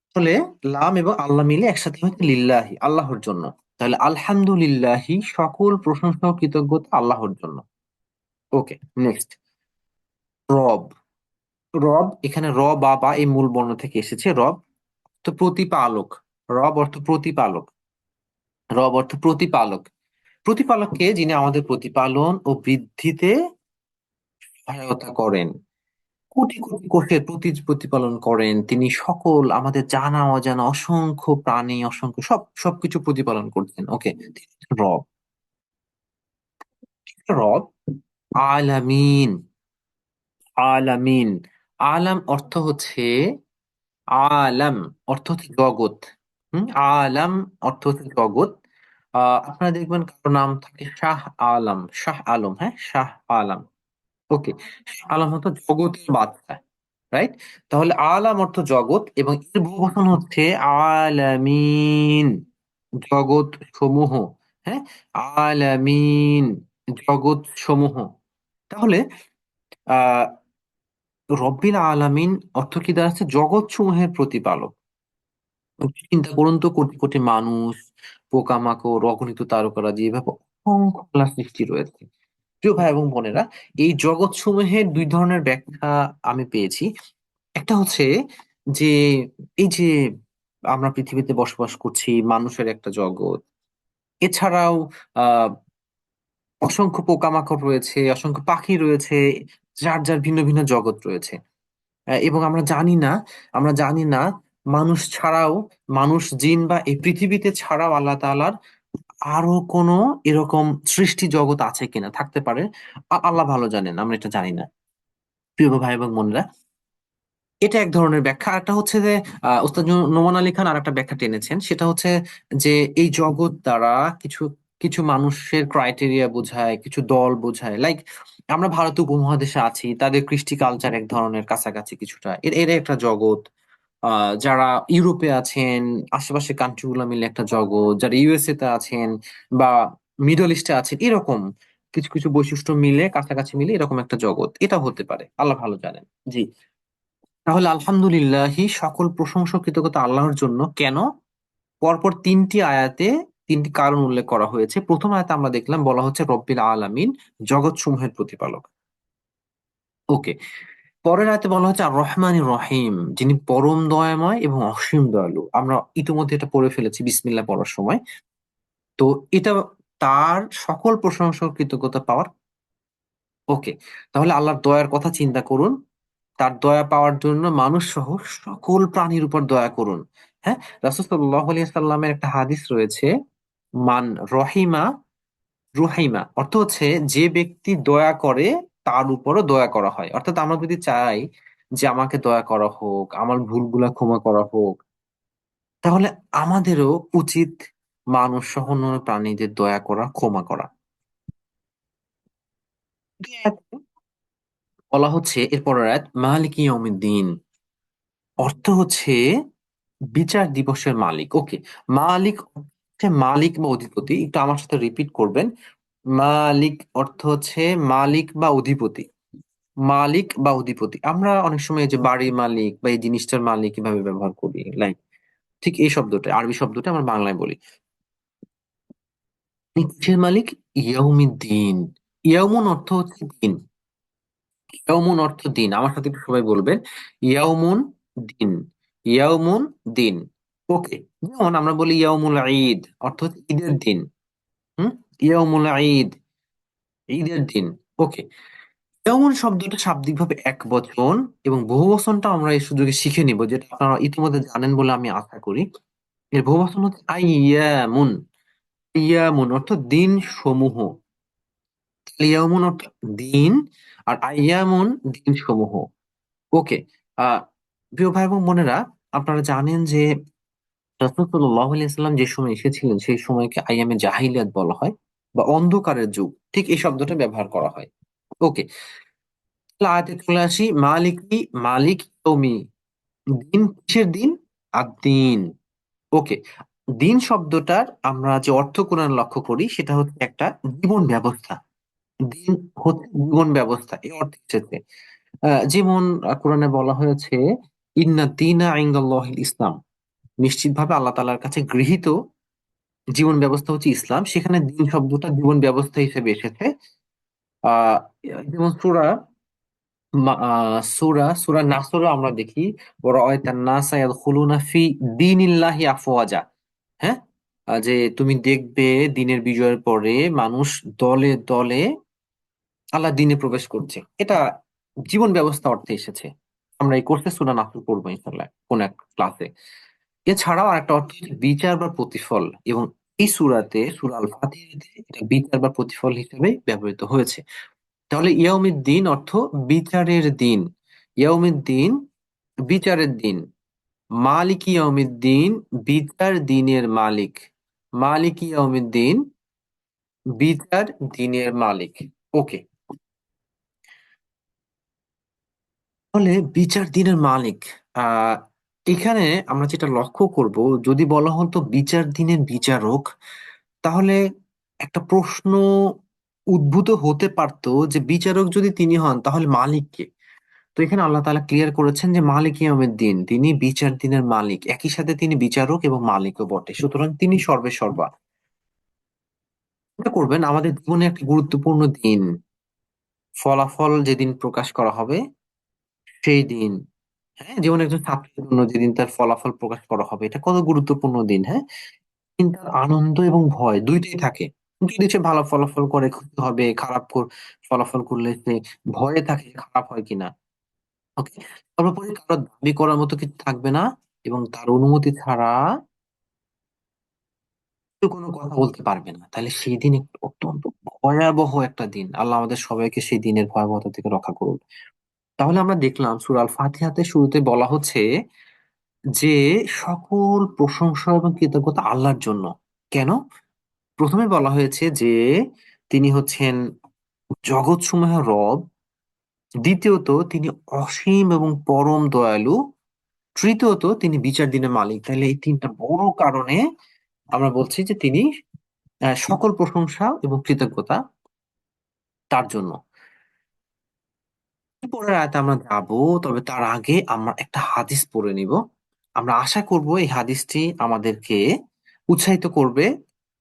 আসলে লাম এবং আল্লাহ মিলে একসাথে হচ্ছে লিল্লাহি আল্লাহর জন্য। তাহলে আলহামদুলিল্লাহি সকল প্রশংসা ও কৃতজ্ঞতা আল্লাহর জন্য। ওকে, নেক্সট, রব। রব এখানে র বা বা এই মূল বর্ণ থেকে এসেছে। রব তো প্রতিপালক, রব অর্থ প্রতিপালক, রব অর্থ প্রতিপালক। প্রতিপালককে যিনি আমাদের প্রতিপালন ও বৃদ্ধিতে সহায়তা করেন। কোটি কোটি কোষের প্রতিপালন করেন তিনি, সকল আমাদের জানা অজানা অসংখ্য প্রাণী, অসংখ্য সবকিছু প্রতিপালন করছেন। ওকে, রব, রব আলামিন। আলামিন, আলাম অর্থ হচ্ছে, আলাম অর্থ হচ্ছে জগৎ। আলাম অর্থ হচ্ছে জগৎ। আপনারা দেখবেন কারো নাম থাকে শাহ আলম, শাহ আলম, হ্যাঁ, শাহ আলম। ওকে, আলম হতো জগতের বাদশা, রাইট? তাহলে আলাম অর্থ জগৎ, এবং এর বহুবচন হচ্ছে আলামিন, জগৎ সমূহ। হ্যাঁ, আলামিন, জগৎ সমূহ। তাহলে আহ রব্বিল আলামিন অর্থ কি দাঁড়াচ্ছে? জগৎ সমূহের প্রতিপালক। চিন্তা করুন তো, কোটি কোটি মানুষ, পোকামাকড়, অগণিত তারকারাজি, এভাবে অসংখ্য আল্লাহর সৃষ্টি রয়েছে। প্রিয় ভাই এবং বোনেরা, এই জগৎ সমূহের দুই ধরনের ব্যাখ্যা আমি পেয়েছি। একটা হচ্ছে যে, এই যে আমরা পৃথিবীতে বসবাস করছি, মানুষের একটা জগৎ, এছাড়াও আহ অসংখ্য পোকামাকড় রয়েছে, অসংখ্য পাখি রয়েছে, যার যার ভিন্ন ভিন্ন জগৎ রয়েছে। এবং আমরা জানি না মানুষ ছাড়াও, মানুষ জিন বা এই পৃথিবীতে ছাড়াও আল্লাহ তাআলার আরো কোনো এরকম সৃষ্টি জগৎ আছে কিনা, থাকতে পারে। আল্লাহ ভালো জানেন, আমরা এটা জানি না। প্রিয় ভাই এবং বোনেরা, এটা এক ধরনের ব্যাখ্যা। আরেকটা হচ্ছে যে, ওস্তাদ নোমান আলী খান আর একটা ব্যাখ্যা টেনেছেন, সেটা হচ্ছে যে এই জগৎ দ্বারা কিছু কিছু মানুষের ক্রাইটেরিয়া বোঝায়, কিছু দল বোঝায়। লাইক আমরা ভারতীয় উপমহাদেশে আছি, তাদের কৃষ্টি কালচার এক ধরনের কাছাকাছি কিছুটা, এর একটা জগৎ। যারা ইউরোপে আছেন, আশেপাশে কান্ট্রি গুলো মিলে একটা জগৎ, যারা ইউএসএ তে আছেন বা মিডল ইস্টে আছেন, এরকম কিছু কিছু বৈশিষ্ট্য মিলে, কাছাকাছি মিলে এরকম একটা জগৎ, এটা হতে পারে, আল্লাহ ভালো জানেন। জি। তাহলে আলহামদুলিল্লাহি, সকল প্রশংসা ও কৃতজ্ঞতা আল্লাহর জন্য। কেন? পরপর তিনটি আয়াতে তিনটি কারণ উল্লেখ করা হয়েছে। প্রথম আয়াতে আমরা দেখলাম বলা হচ্ছে রব্বিল আলামিন, জগৎ সমূহের প্রতিপালক। ওকে, পরের আয়াতে বলা হচ্ছে আর রহমান রহিম, যিনি পরম দয়াময় এবং অসীম দয়ালু। আমরা ইতিমধ্যে এটা পড়ে ফেলেছি বিসমিল্লাহ পড়ার সময়। তো এটা তার সকল প্রশংসা ও কৃতজ্ঞতা পাওয়ার। ওকে, তাহলে আল্লাহর দয়ার কথা চিন্তা করুন। তার দয়া পাওয়ার জন্য মানুষ সহ সকল প্রাণীর উপর দয়া করুন। হ্যাঁ, রাসূল সাল্লাল্লাহু আলাইহি সাল্লামের একটা হাদিস রয়েছে, মান রহিমা রুহাইমা, অর্থ হচ্ছে যে ব্যক্তি দয়া করে তার উপরও দয়া করা হয়। অর্থাৎ আমরা যদি চাই যে আমাকে দয়া করা হোক, আমার ভুলগুলা ক্ষমা করা হোক, তাহলে আমাদেরও উচিত মানুষ সহ অন্যান্য প্রাণীদের দয়া করা, ক্ষমা করা। বলা হচ্ছে এরপর আয়াত মালিক ইয়াউমিদ্দিন, অর্থ হচ্ছে বিচার দিবসের মালিক। ওকে, মালিক হচ্ছে মালিক বা অধিপতি। একটু আমার সাথে রিপিট করবেন। মালিক অর্থ হচ্ছে মালিক বা অধিপতি। মালিক বা অধিপতি, আমরা অনেক সময় এই যে বাড়ির মালিক বা এই জিনিসটার মালিক কিভাবে ব্যবহার করি, লাইক ঠিক এই শব্দটা, আরবি শব্দটা আমরা বাংলায় বলি। কিসের মালিক? ইয়াউমিদ্দিন। ইয়াউমুন অর্থ হচ্ছে দিন। ইয়াউমুন অর্থ দিন। আমার সাথে একটু সবাই বলবেন, ইয়াউমুন, দিন। ইয়াউমুন, দিন। ওকে, যেমন আমরা বলি ইয়াউমুল ঈদ, অর্থ হচ্ছে ঈদের দিন। হুম, ইয়াউমুল ঈদ, ঈদের দিন। ওকে, ইয়াউমুন শব্দটা শাব্দিকভাবে এক বচন, এবং বহু বচনটা আমরা এই সুযোগে শিখে নিব, যেটা আপনারা ইতিমধ্যে জানেন বলে আমি আশা করি। এর বহু বচন হচ্ছে আইয়ামুন। ইয়ামুন অর্থ দিন সমূহ। ইয়ামুন অর্থ দিন, আর আইয়ামুন দিন সমূহ। ওকে, আহ প্রিয় ভাই এবং বোনেরা, আপনারা জানেন যে রাসূল সাল্লাল্লাহু আলাইহি সাল্লাম যে সময় এসেছিলেন সেই সময়কে আইয়ামে জাহিলিয়াত বলা হয়, বা অন্ধকারের যুগ, ঠিক এই শব্দটা ব্যবহার করা হয়। ওকে, তাহলে আয়াতে চলে আসি। মালিকি, মালিক ইয়াউমি, দিন কিসের দিন? আদ-দিন। ওকে, দিন শব্দটার আমরা যে অর্থ কোরআন লক্ষ্য করি, সেটা হচ্ছে একটা জীবন ব্যবস্থা। দিন হচ্ছে জীবন ব্যবস্থা, এই অর্থে এসেছে। যেমন কোরআনে বলা হয়েছে ইন্না দীনা ইনদাল্লাহিল ইসলাম, নিশ্চিতভাবে আল্লাহ তাআলার কাছে গৃহীত জীবন ব্যবস্থা হচ্ছে ইসলাম। সেখানে দিন শব্দটা জীবন ব্যবস্থা হিসেবে এসেছে। আহ যেমন সূরা সূরা নাসরে আমরা দেখি ওয়ারাআইতান নাসা ইয়াদখুলুনা ফি দীনিল্লাহি আফওয়াজা। হ্যাঁ, যে তুমি দেখবে দিনের বিজয়ের পরে মানুষ দলে দলে আল্লাহ দিনে প্রবেশ করছে। এটা জীবন ব্যবস্থা অর্থে এসেছে। আমরা এই কোর্সে সূরা নাহল পড়বো ইনশাআল্লাহ কোন এক ক্লাসে। এছাড়াও আরেকটা অর্থ হচ্ছে বিচার বা প্রতিফল, এবং এই সূরাতে সূরা আল ফাতিহাতে এটা বিচার বা প্রতিফল হিসেবে ব্যবহৃত হয়েছে। তাহলে ইয়াউমিদ্দিন অর্থ বিচারের দিন। ইয়াউমিদ্দিন বিচারের দিন। মালিক ইয়াউমিদ্দিন বিচার দিনের মালিক। মালিক ইয়াউমিদ্দিন বিচার দিনের মালিক। ওকে। তাহলে বিচার দিনের মালিক, আহ এখানে আমরা যেটা লক্ষ্য করব, যদি বলা হতো বিচার দিনের বিচারক, তাহলে একটা প্রশ্ন উদ্ভূত হতে পারতো যে বিচারক যদি তিনি হন তাহলে মালিক কে। তো এখানে আল্লাহ তাআলা ক্লিয়ার করেছেন যে মালিক ইয়াউমিদ দিন, তিনি বিচার দিনের মালিক, একই সাথে তিনি বিচারক এবং মালিকও বটে, সুতরাং তিনি সর্বে সর্বা। এটা করবেন আমাদের জীবনে একটা গুরুত্বপূর্ণ দিন, ফলাফল যেদিন প্রকাশ করা হবে সেই দিন। হ্যাঁ, যেমন একজন ছাত্রের জন্য যেদিন তার ফলাফল প্রকাশ করা হবে, এটা কত গুরুত্বপূর্ণ দিন। হ্যাঁ, কিন্তু তার আনন্দ এবং ভয় দুইটাই থাকে। যদি সে ভালো ফলাফল করে খুশি হবে, ফলাফল করলে সে ভয়ে থাকে যে খারাপ হয় কিনা। ওকে। সর্বোপরি কারো দাবি করার মতো কিছু থাকবে না, এবং তার অনুমতি ছাড়া কেউ কোনো কথা বলতে পারবে না। তাহলে সেই দিন অত্যন্ত ভয়াবহ একটা দিন। আল্লাহ আমাদের সবাইকে সেই দিনের ভয়াবহতা থেকে রক্ষা করুন। তাহলে আমরা দেখলাম সূরা আল ফাতিহাতে শুরুতে বলা হচ্ছে যে সকল প্রশংসা এবং কৃতজ্ঞতা আল্লাহর জন্য। কেন? প্রথমে বলা হয়েছে যে তিনি হচ্ছেন জগৎসমূহের রব। দ্বিতীয়ত তিনি অসীম এবং পরম দয়ালু। তৃতীয়ত তিনি বিচার দিনের মালিক। তাহলে এই তিনটা বড় কারণে আমরা বলছি যে তিনি সকল প্রশংসা এবং কৃতজ্ঞতা তার জন্য। পরের আয়াতে আমরা যাব, তবে তার আগে আমরা একটা হাদিস পড়ে নিব। আমরা আশা করব এই হাদিসটি আমাদেরকে উৎসাহিত করবে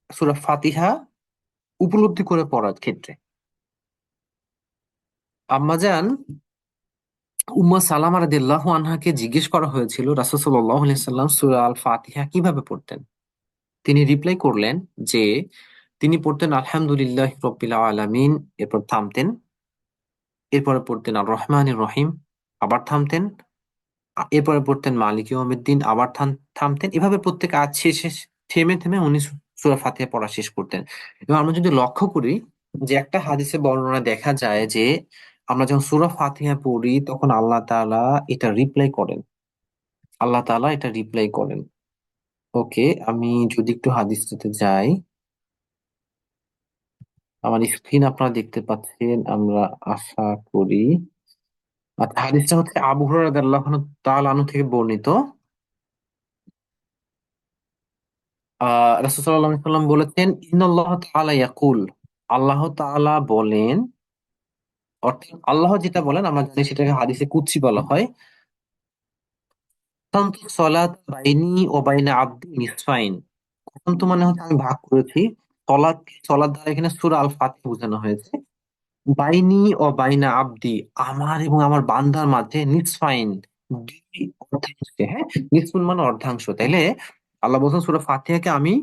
সূরা ফাতিহা উপলব্ধি করে পড়ার ক্ষেত্রে। আম্মাজান উম্মা সালামা রাদিয়াল্লাহু আনহাকে জিজ্ঞেস করা হয়েছিল রাসূল সাল্লাল্লাহু আলাইহি সাল্লাম সূরা আল ফাতিহা কিভাবে পড়তেন। তিনি রিপ্লাই করলেন যে তিনি পড়তেন আলহামদুলিল্লাহি রাব্বিল আলামিন, এরপর থামতেন। এরপরে পড়তেন আর রহমানির রহিম, আবার থামতেন। এরপরে পড়তেন মালিক ইয়াউমিদ্দিন, আবার থামতেন। এভাবে প্রত্যেক আয়াত শেষে থেমে থেমে উনি সূরা ফাতিহা পড়া শেষ করতেন। এবং আমরা যদি লক্ষ্য করি যে একটা হাদিসে বর্ণনা দেখা যায় যে আমরা যখন সূরা ফাতিহা পড়ি তখন আল্লাহ তাআলা এটা রিপ্লাই করেন। আল্লাহ তাআলা এটা রিপ্লাই করেন। ওকে, আমি যদি একটু হাদিসটাতে যাই, আমার স্ক্রিন আপনারা দেখতে পাচ্ছেন আমরা আশা করি। আচ্ছা, হাদিসটা হচ্ছে আবু হুরায়রা রাদিয়াল্লাহু তাআলা আনহু থেকে বর্ণিত। রাসূল সাল্লাল্লাহু আলাইহি ওয়াসাল্লাম বলেছেন, ইন্নাল্লাহ তাআলা ইয়াকুল, আল্লাহ তাআলা বলেন, অর্থাৎ আল্লাহ যেটা বলেন আমরা জানি সেটাকে হাদিসে কুদসি বলা হয়। কাসামতু সলাত বাইনি ও বাইনা আবদি নিসফাইন। কাসামতু মানে হচ্ছে আমি ভাগ করেছি। সলাত, সলাত দ্বারা এখানে সূরা আল ফাতিহা বোঝানো হয়েছে। বাইনি ও বাইনা আবদি, আমার এবং আমার বান্দার মাঝে নিসফাইন, দুই অর্ধাংশে। হ্যাঁ, নিসফুন মানে অর্ধাংশ। তাইলে আল্লাহ বলছেন সূরা ফাতিহাকে আমি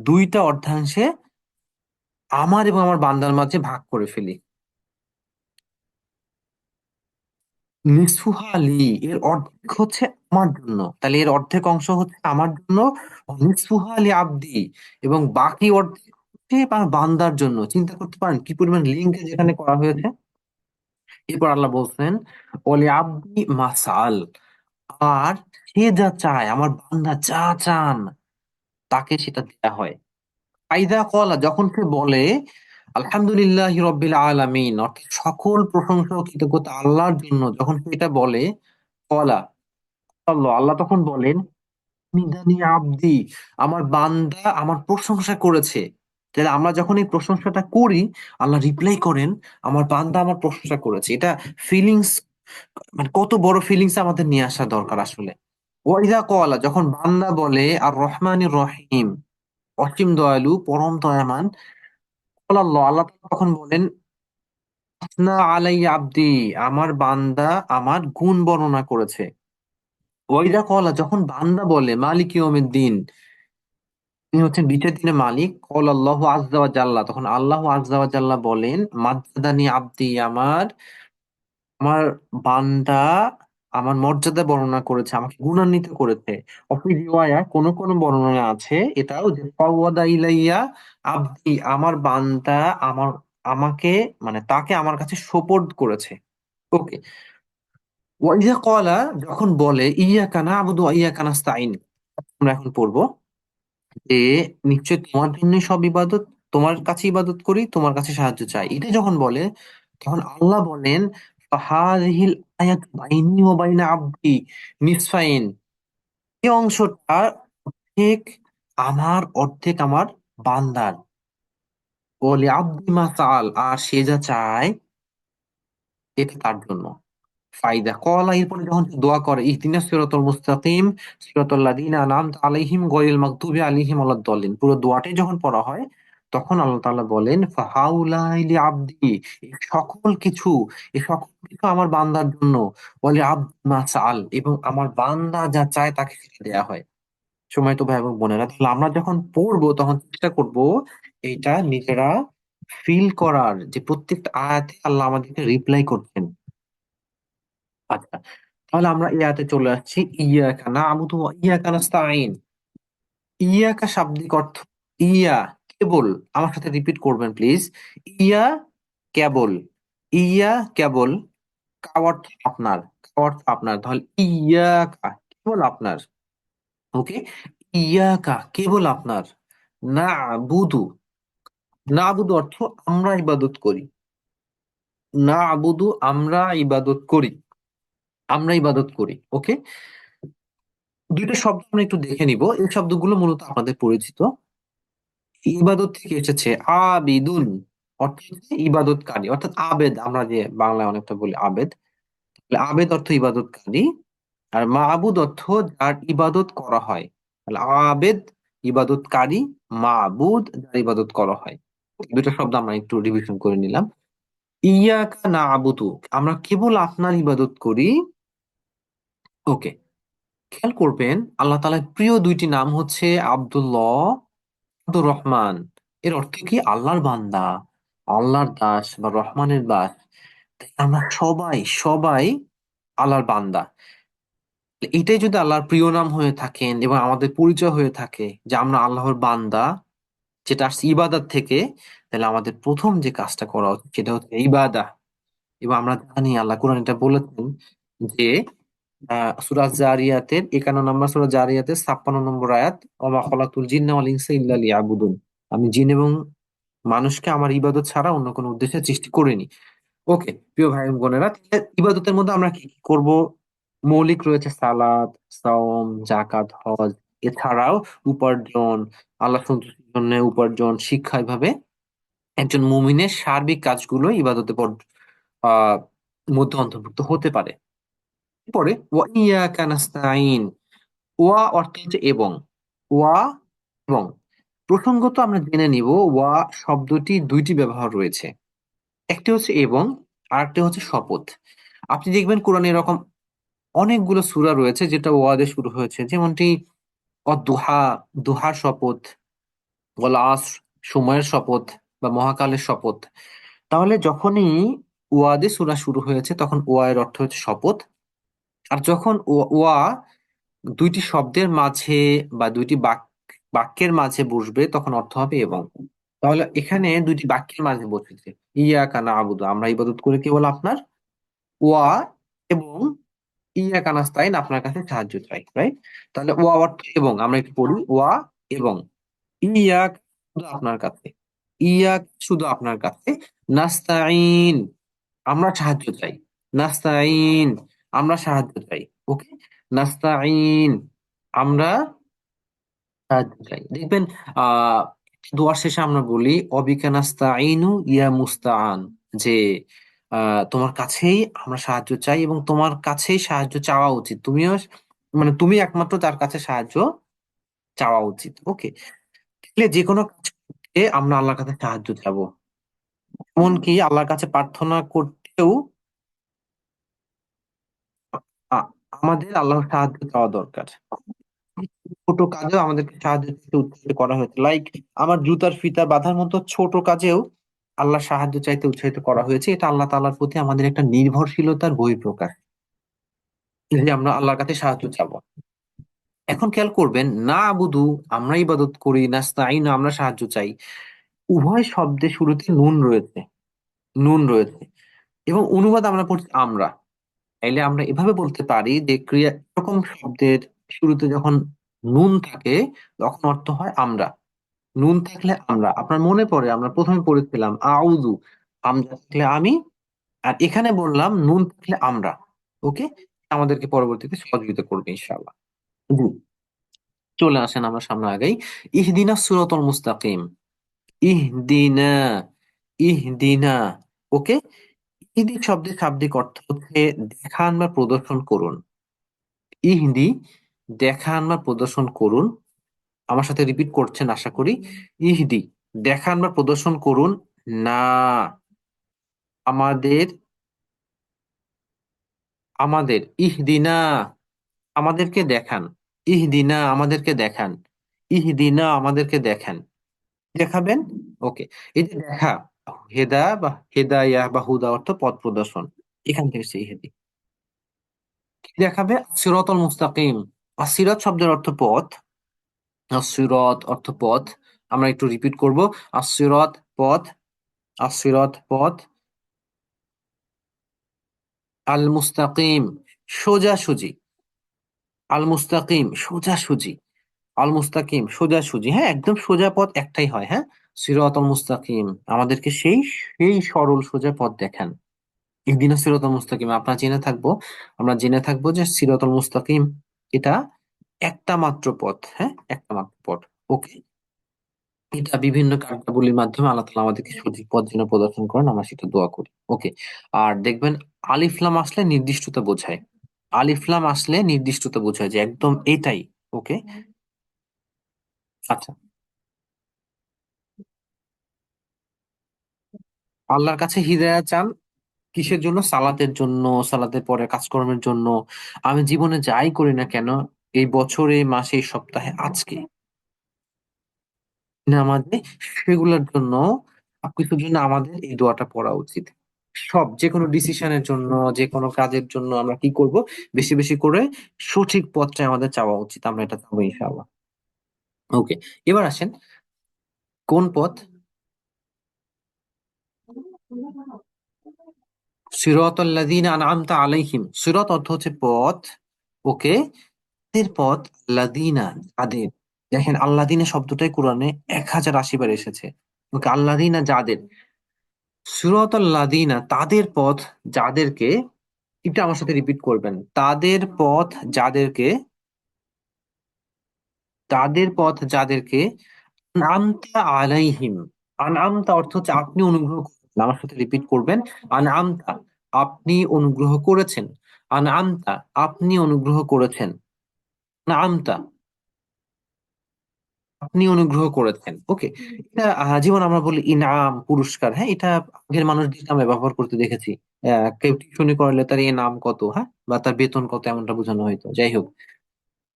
দুইটা অর্ধাংশে আমার এবং আমার বান্দার মাঝে ভাগ করে ফেলি। নিসফুহা লি, এর অর্ধেক হচ্ছে আমার জন্য, তাহলে এর অর্ধেক অংশ হচ্ছে আমার জন্য। নিসফুহা লি আবদি, এবং বাকি অর্ধেক হচ্ছে আমার বান্দার জন্য। চিন্তা করতে পারেন কি পরিমাণ লিঙ্ক যেখানে করা হয়েছে। এরপর আল্লাহ বলছেন ওলি আব্দি মাসাল, আর সে যা চায়, আমার বান্দা যা চান তাকে সেটা দেয়া হয়। আইদা কলা, যখন সে বলে আলহামদুলিল্লাহ রব্বিল আলামিন, অর্থাৎ সকল প্রশংসা ও কৃতজ্ঞতা আল্লাহর জন্য, যখন সে এটা বলে, কলা আল্লাহ, আল্লাহ তখন বলেন মিদানি আব্দি, আমার বান্দা আমার প্রশংসা করেছে। তাহলে আমরা যখন এই প্রশংসাটা করি, আল্লাহ রিপ্লাই করেন আমার বান্দা আমার প্রশংসা করেছে। এটা ফিলিংস, মানে কত বড় ফিলিংস আমাদের নিয়ে আসা দরকার আসলে। ওয়াইদা কওয়ালা, যখন বান্দা বলে আর রহমানির রহিম, অসীম দয়ালু পরম দয়াবান, আল্লাহ, আল্লাহ তখন বলেন আসনা আলাইয়া আব্দি, আমার বান্দা আমার গুণ বর্ণনা করেছে। ওয়াইদা কওয়ালা, যখন বান্দা বলে মালিক ইয়াউমিদ্দিন, তিনি হচ্ছেন বিচার দিনের মালিক, কল আল্লাহু আযজা ওয়া জাল্লা, তখন আল্লাহ আযজা ওয়া জাল্লা বলেন মাজ্জাদানি আব্দি, আমার আমার বান্দা আমার মর্যাদা বর্ণনা করেছে, আমাকে গুণান্বিত করেছে। অফি রিওয়ায়া কোন কোন বর্ণনা আছে এটাও যে ফাওয়াদা ইলাইয়া আবদি, আমার বান্দা আমার আমাকে মানে তাকে আমার কাছে সোপর্দ করেছে। ওকে। ওয়াইজা কলা, যখন বলে ইয়াকা না'বুদু ওয়া ইয়াকা নাস্তাইন, আমরা এখন পড়বো যে নিশ্চয় তোমার জন্য সব ইবাদত, তোমার কাছে ইবাদত করি, তোমার কাছে সাহায্য চাই, এটা যখন বলে তখন আল্লাহ বলেন ফাহাদিহিল আয়াত বাইনি ওয়া বাইনা আবদি নিসফাইন, এই অংশটা ঠিক আমার অর্ধেক আমার বান্দার, ওলি আব্দি মা সাআল, আর সে যা চায় এটা তার জন্য। ফাইদা কলা, এরপরে যখন সে দোয়া করে ইহদিনাস সিরাতাল মুস্তাকিম সিরাতাল লাযিনা আনআমতা আলাইহিম গায়রিল মাগদুবি আলাইহিম ওয়ালাদ-দাল্লিন, পুরো দোয়াটাই যখন পড়া হয় তখন আল্লাহ তাআলা বলেন ফাহাউলাই লি আবদি, এই সকল কিছু, এই সকল কিছু আমার বান্দার জন্য, ওয়ালি আবদি মা সাআল, এবং আমার বান্দা যা চায় তাকে সেটা দেয়া হয়। সময় তো ভাই এবং বোনেরা, তাহলে আমরা যখন পড়বো তখন চেষ্টা করব এইটা নিজেরা ফিল করার, যে প্রত্যেকটা আয়াতে আল্লাহ আমাদেরকে রিপ্লাই করছেন। আচ্ছা, তাহলে আমরা ইয়াতে চলে আসছি, ইয়াকা না'বুদু ওয়া ইয়াকা নাস্তাঈন। ইয়াকা শাব্দিক অর্থ ইয়া, কেবল। আমার সাথে রিপিট করবেন প্লিজ। ইয়া কেবল, ইয়া কেবল, কা অর্থ আপনার, কা অর্থ আপনার, তাহলে ইয়াকা কেবল আপনার। ওকে, ইয়াকা কেবল আপনার। না'বুদু, না'বুদু অর্থ আমরা ইবাদত করি, না'বুদু আমরা ইবাদত করি, আমরা ইবাদত করি। ওকে, দুইটা শব্দ আমরা একটু দেখে নিব, এই শব্দগুলো মূলত আপনাদের পরিচিত। ইবাদত থেকে এসেছে আবিদুন, অর্থ হচ্ছে ইবাদতকারী, অর্থাৎ আবেদ, আমরা যে বাংলায় অনেকটা বলি আবেদ, তাহলে আবেদ অর্থ ইবাদতকারী, আর মাবুদ অর্থ যার ইবাদত করা হয়। তাহলে আবেদ ইবাদতকারী, মাবুদ যার ইবাদত করা হয়। দুটো শব্দ আমরা একটু রিভিশন করে নিলাম। ইয়াকা না'বুদু, আমরা কেবল আপনার ইবাদত করি। ওকে, খেয়াল করবেন আল্লাহ তাআলার প্রিয় দুইটি নাম হচ্ছে আব্দুল্লাহ, আব্দুর রহমান। এর অর্থ কি? আল্লাহর বান্দা, আল্লাহর দাস বা রহমানের দাস। তাই আমরা সবাই সবাই আল্লাহর বান্দা। এটাই যদি আল্লাহর প্রিয় নাম হয়ে থাকেন এবং আমাদের পরিচয় হয়ে থাকে যে আমরা আল্লাহর বান্দা, যেটা আসছে ইবাদত থেকে, তাহলে আমাদের প্রথম যে কাজটা করা উচিত সেটা হচ্ছে ইবাদা। এবং আমরা জানি আল্লাহ কোরআন এটা বলেছেন যে সূরা জারিয়াতের 51 নম্বর, সূরা জারিয়াতের 56 নম্বর আয়াত, ওমা খালাকুল জিন্না ওয়াল ইনসা ইল্লা লিয়াবুদুন, আমি জিন এবং মানুষকে আমার ইবাদত ছাড়া অন্য কোনো উদ্দেশ্যে সৃষ্টি করিনি। ওকে, প্রিয় ভাই এবং বোনেরা, তাহলে ইবাদতের মধ্যে আমরা কি কি করব? মৌলিক রয়েছে সালাত, সাওম, জাকাত, হজ, এছাড়াও উপার্জন, আল্লাহ সন্তুষ্টির জন্য উপার্জন, শিক্ষা, এভাবে একজন মুমিনের সার্বিক কাজগুলো ইবাদতের আহ মধ্যে অন্তর্ভুক্ত হতে পারে। পরে ওয়া ইয়াকা নাস্তাইন, ওয়া অর্থ হচ্ছে এবং, ওয়া এবং, প্রসঙ্গত আমরা জেনে নিব ওয়া শব্দটি দুইটি ব্যবহার রয়েছে, একটি হচ্ছে এবং, আর একটি হচ্ছে শপথ। আপনি দেখবেন কোরআনে এরকম অনেকগুলো সূরা রয়েছে যেটা ওয়া দিয়ে শুরু হয়েছে, যেমনটি অদুহা, দুহার শপথ, ওয়াল আসর, সময়ের শপথ বা মহাকালের শপথ। তাহলে যখনই ওয়া দিয়ে সূরা শুরু হয়েছে তখন ওয়া এর অর্থ হচ্ছে শপথ, আর যখন ওয়া দুইটি শব্দের মাঝে বা দুইটি বাক্যের মাঝে বসবে তখন অর্থ হবে এবং। তাহলে এখানে দুইটি বাক্যের মাঝে বসেছে, ইয়াকা না'বুদু, আমরা ইবাদত করি কেবল আপনার, ওয়া এবং ইয়াকা নাস্তাইন, আপনার কাছে সাহায্য চাই, রাইট? তাহলে ওয়া অর্থ এবং, আমরা একটু পড়ি, ওয়া এবং, ইয়াক শুধু আপনার কাছে, ইয়াক শুধু আপনার কাছে, নাস্তাইন আমরা সাহায্য চাই, নাস্তাইন আমরা সাহায্য চাই। ওকে, নাস্তাইন আমরা সাহায্য চাই। দেখবেন আহ দোয়ার শেষে আমরা বলি অবিকা নাস্তাইনু ইয়া মুস্তাআন, যে তোমার কাছেই আমরা সাহায্য চাই এবং তোমার কাছেই সাহায্য চাওয়া উচিত, তুমিও মানে তুমি একমাত্র তার কাছে সাহায্য চাওয়া উচিত। ওকে, তাহলে যে কোনো কাজ করতে আমরা আল্লাহর কাছে সাহায্য চাবো, এমনকি আল্লাহর কাছে প্রার্থনা করতেও আ- আমাদের আল্লাহর সাহায্য চাওয়া দরকার। ছোট কাজেও আমাদেরকে সাহায্য করতে উৎসাহিত করা হয়েছে, লাইক আমার জুতার ফিতা বাঁধার মতো ছোট কাজেও আল্লাহ সাহায্য চাইতে উৎসাহিত করা হয়েছে, এটা আল্লাহ তাআলার প্রতি আমাদের একটা নির্ভরশীলতার বহিঃপ্রকাশ, যে আমরা আল্লাহর কাছে সাহায্য চাবো। এখন খেয়াল করবেন, না আবুদু আমরা ইবাদত করি, নাস্তাইন আমরা সাহায্য চাই, উভয় শব্দে শুরুতে নুন রয়েছে, নুন রয়েছে, এবং অনুবাদ আমরা পড়ছি আমরা। তাইলে আমরা এভাবে বলতে পারি যে ক্রিয়া এরকম শব্দের শুরুতে যখন নুন থাকে তখন অর্থ হয় আমরা। নুন থাকলে আমরা, আপনার মনে পড়ে আমরা প্রথমে পড়েছিলাম আউযু, হামজা থাকলে আমি, আর এখানে বললাম নুন থাকলে আমরা। ওকে, আমাদেরকে পরবর্তীতে সহযোগিতা করবে ইনশাআল্লাহ। জি, চলে আসেন আমরা সামনে আগাই। ইহদিনা সিরাতাল মুস্তাকিম, ইহদিনা, ইহদিনা। ওকে, ইহদি শব্দের শাব্দিক অর্থ হচ্ছে দেখান বা প্রদর্শন করুন। ইহদি, দেখান বা প্রদর্শন করুন। আমার সাথে রিপিট করছেন আশা করি। ইহদি, দেখান বা প্রদর্শন করুন, না আমাদের, আমাদের ইহদিনা, আমাদেরকে দেখান, ইহদিনা আমাদেরকে দেখান, ইহদিনা আমাদেরকে দেখান, দেখাবেন। ওকে, এই যে দেখা, হেদা বা হেদায়া বা হুদা অর্থ পথ প্রদর্শন, এখান থেকে সেই হেদি। কি দেখাবে? সিরাতাল মুস্তাকিম। আসিরাত শব্দের অর্থ পথ, আসিরাত অর্থ পথ। আমরা একটু রিপিট করব, আসিরাত পথ, আসিরাত পথ, আল মুস্তাকিম সোজাসুজি, আল মুস্তাকিম সোজাসুজি, আল মুস্তাকিম সোজাসুজি, হ্যাঁ একদম সোজা পথ একটাই হয়, হ্যাঁ। সিরাতাল মুস্তাকিম, আমাদেরকে সেই, সেই সরল সোজা পথ দেখান। ইহদিনা সিরাতাল মুস্তাকিম, আমরা জেনে থাকবো যে সিরাতাল মুস্তাকিম এটা একটা মাত্র পথ, হ্যাঁ একটা মাত্র পথ। ওকে, এটা বিভিন্ন কার্যাবলীর মাধ্যমে আল্লাহ তাআলা আমাদেরকে সঠিক পথ যেন প্রদর্শন করেন, আমরা সেটা দোয়া করি। ওকে, আর দেখবেন আলিফ লাম আসলে নির্দিষ্টতা বোঝায়, আলিফ লাম আসলে নির্দিষ্টতা বোঝায় যে একদম এটাই। ওকে, আচ্ছা, আল্লাহর কাছে হিদায়াত চান কিসের জন্য? সালাতের জন্য, সালাতের পরে কাজকর্মের জন্য। আমি জীবনে যাই করি না কেন, এই বছরে, এই মাসে, এই সপ্তাহে, আজকে নামাজে, সেগুলোর জন্য, সবকিছুর জন্য আমাদের এই দোয়াটা পড়া উচিত। সব যে কোনো ডিসিশনের জন্য, যে কোনো কাজের জন্য আমরা কি করব? বেশি বেশি করে সঠিক পথটা আমাদের চাওয়া উচিত, আমরা এটা চাবো ইনশাআল্লাহ। ওকে, এবার আসেন, কোন পথ? সিরাতাল লাযিনা আনআমতা আলাইহিম, সিরাত অর্থ হচ্ছে পথ। ওকে, এর পথ, লাযিনা যাদের, দেখেন আল্লাযিনা শব্দটাই কোরআনে 1080 বার এসেছে। ওকে, আল্লাযিনা যাদের, সিরাতাল লাযিনা তাদের পথ, যাদেরকে, এটা আমার সাথে রিপিট করবেন, তাদের পথ যাদেরকে, তাদের পথ যাদেরকে আনআমতা আলাইহিম। আনআমতা অর্থ হচ্ছে আপনি অনুগ্রহ করেছেন, আমার সাথে রিপিট করবেন। আনআমতা, আপনি অনুগ্রহ করেছেন, আনআমতা আপনি অনুগ্রহ করেছেন, আনআমতা আপনি অনুগ্রহ করেছেন। ওকে, এটা যেমন আমরা বলি ইনাম পুরস্কার, হ্যাঁ এটা আগের মানুষদের আমরা ব্যবহার করতে দেখেছি। কেউ টিউশনি করলে তার এ নাম কত, হ্যাঁ, বা তার বেতন কত, এমনটা বোঝানো হয়তো। যাই হোক,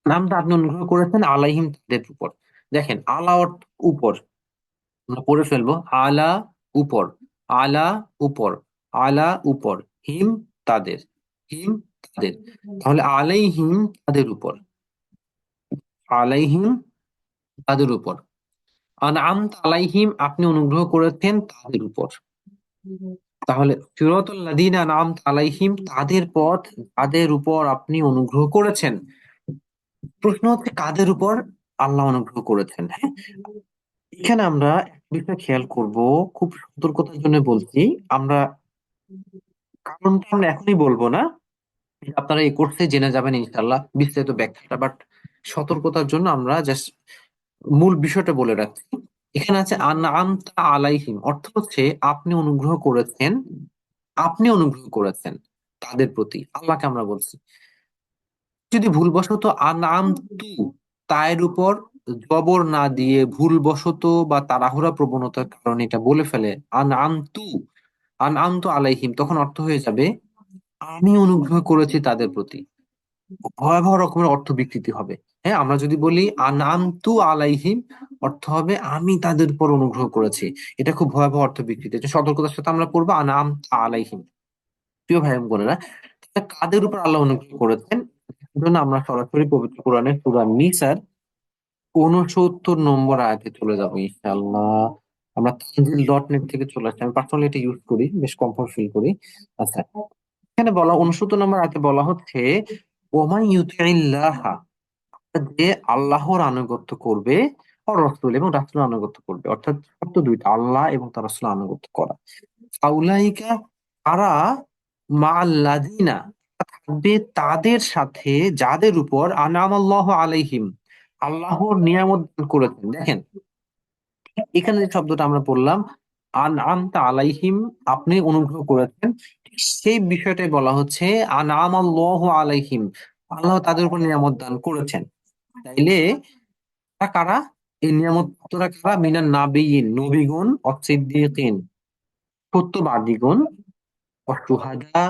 নামটা আপনি অনুগ্রহ করেছেন আলাইহিম তাদের উপর। দেখেন আলা অর্থ উপর, আমরা পড়ে ফেলবো, আলা উপর, আলা উপর, আলা উপর, হিম তাদের, হিম তাদের, তাহলে আলাইহিম তাদের উপর, আলাইহিম তাদের উপর, আনআমতা আলাইহিম আপনি অনুগ্রহ করেছেন তাদের উপর। তাহলে সিরাতাল লাযিনা আনআমতা আলাইহিম তাদের পথ, তাদের উপর আপনি অনুগ্রহ করেছেন। প্রশ্ন হচ্ছে কাদের উপর আল্লাহ অনুগ্রহ করেছেন, হ্যাঁ। এখানে আমরা একটা বিষয় খেয়াল করব, খুব সতর্কতার জন্য বলছি। আমরা কারণটা আমরা এখনই বলবো না, এটা আপনারা এই কোর্সে জেনে যাবেন ইনশাআল্লাহ বিস্তারিত ব্যাখ্যাটা, বাট সতর্কতার জন্য আমরা জাস্ট মূল বিষয়টা বলে রাখছি। এখানে আছে আনআমতা আলাইহিম, অর্থ হচ্ছে আপনি অনুগ্রহ করেছেন, আপনি অনুগ্রহ করেছেন তাদের প্রতি, আল্লাহকে আমরা বলছি। যদি ভুলবশত আনআমতু তায়ের উপর জবর না দিয়ে ভুলবশত বা তাড়াহুড়া প্রবণতার কারণে এটা বলে ফেলে আনআমতু, আনআমতু আলাইহিম, তখন অর্থ হয়ে যাবে আমি অনুগ্রহ করেছি তাদের প্রতি। ভয়াবহ রকমের অর্থ বিকৃতি হবে। হ্যাঁ, আমরা যদি বলি আনআমতু আলাইহিম, অর্থ হবে আমি তাদের উপর অনুগ্রহ করেছি। এটা খুব ভয়াবহ অর্থ বিকৃতি, এটা সতর্কতার সাথে আমরা পড়বো আনাম আলাইহিম। প্রিয় ভাই এবং বোনেরা, তাহলে কাদের উপর আল্লাহ অনুগ্রহ করেছেন, এজন্য আমরা সরাসরি পবিত্র কোরআনের সূরা নিসার 69 নম্বর আয়াতে চলে যাবো ইনশাআল্লাহ। আমরা তানজিল.net থেকে চলে আসছি, আমি পার্সোনালি এটা ইউজ করি, বেশ কমফোর্ট ফিল করি। আচ্ছা, এখানে বলা 69 নম্বর আয়াতে বলা হচ্ছে, ওমাই ইউতিল্লাহ, যে আল্লাহর আনুগত্য করবে, ও রসুল এবং রাসূলের আনুগত্য করবে, অর্থাৎ শর্ত দুইটা, আল্লাহ এবং তার রাসূলের আনুগত্য করা। আউলাইকা, তারা, মাআল্লাযিনা, থাকবে তাদের সাথে যাদের উপর আনআমাল্লাহু আলাইহিম, আল্লাহর নিয়ামত দান করেছেন। দেখেন, এখানে যে শব্দটা আমরা পড়লাম, আনআমতা আলাইহিম, আপনি অনুগ্রহ করেছেন, ঠিক সেই বিষয়টাই বলা হচ্ছে আনআমাল্লাহু আলাইহিম, আল্লাহ তাদের উপর নিয়ামত দান করেছেন। তাইলে তারা কারা? এই নিয়ামত প্রাপ্তরা কারা? মিনান নাবিয়িন, নবীগণ, অসিদ্দিকিন, সত্যবাদীগণ, অশুহাদা,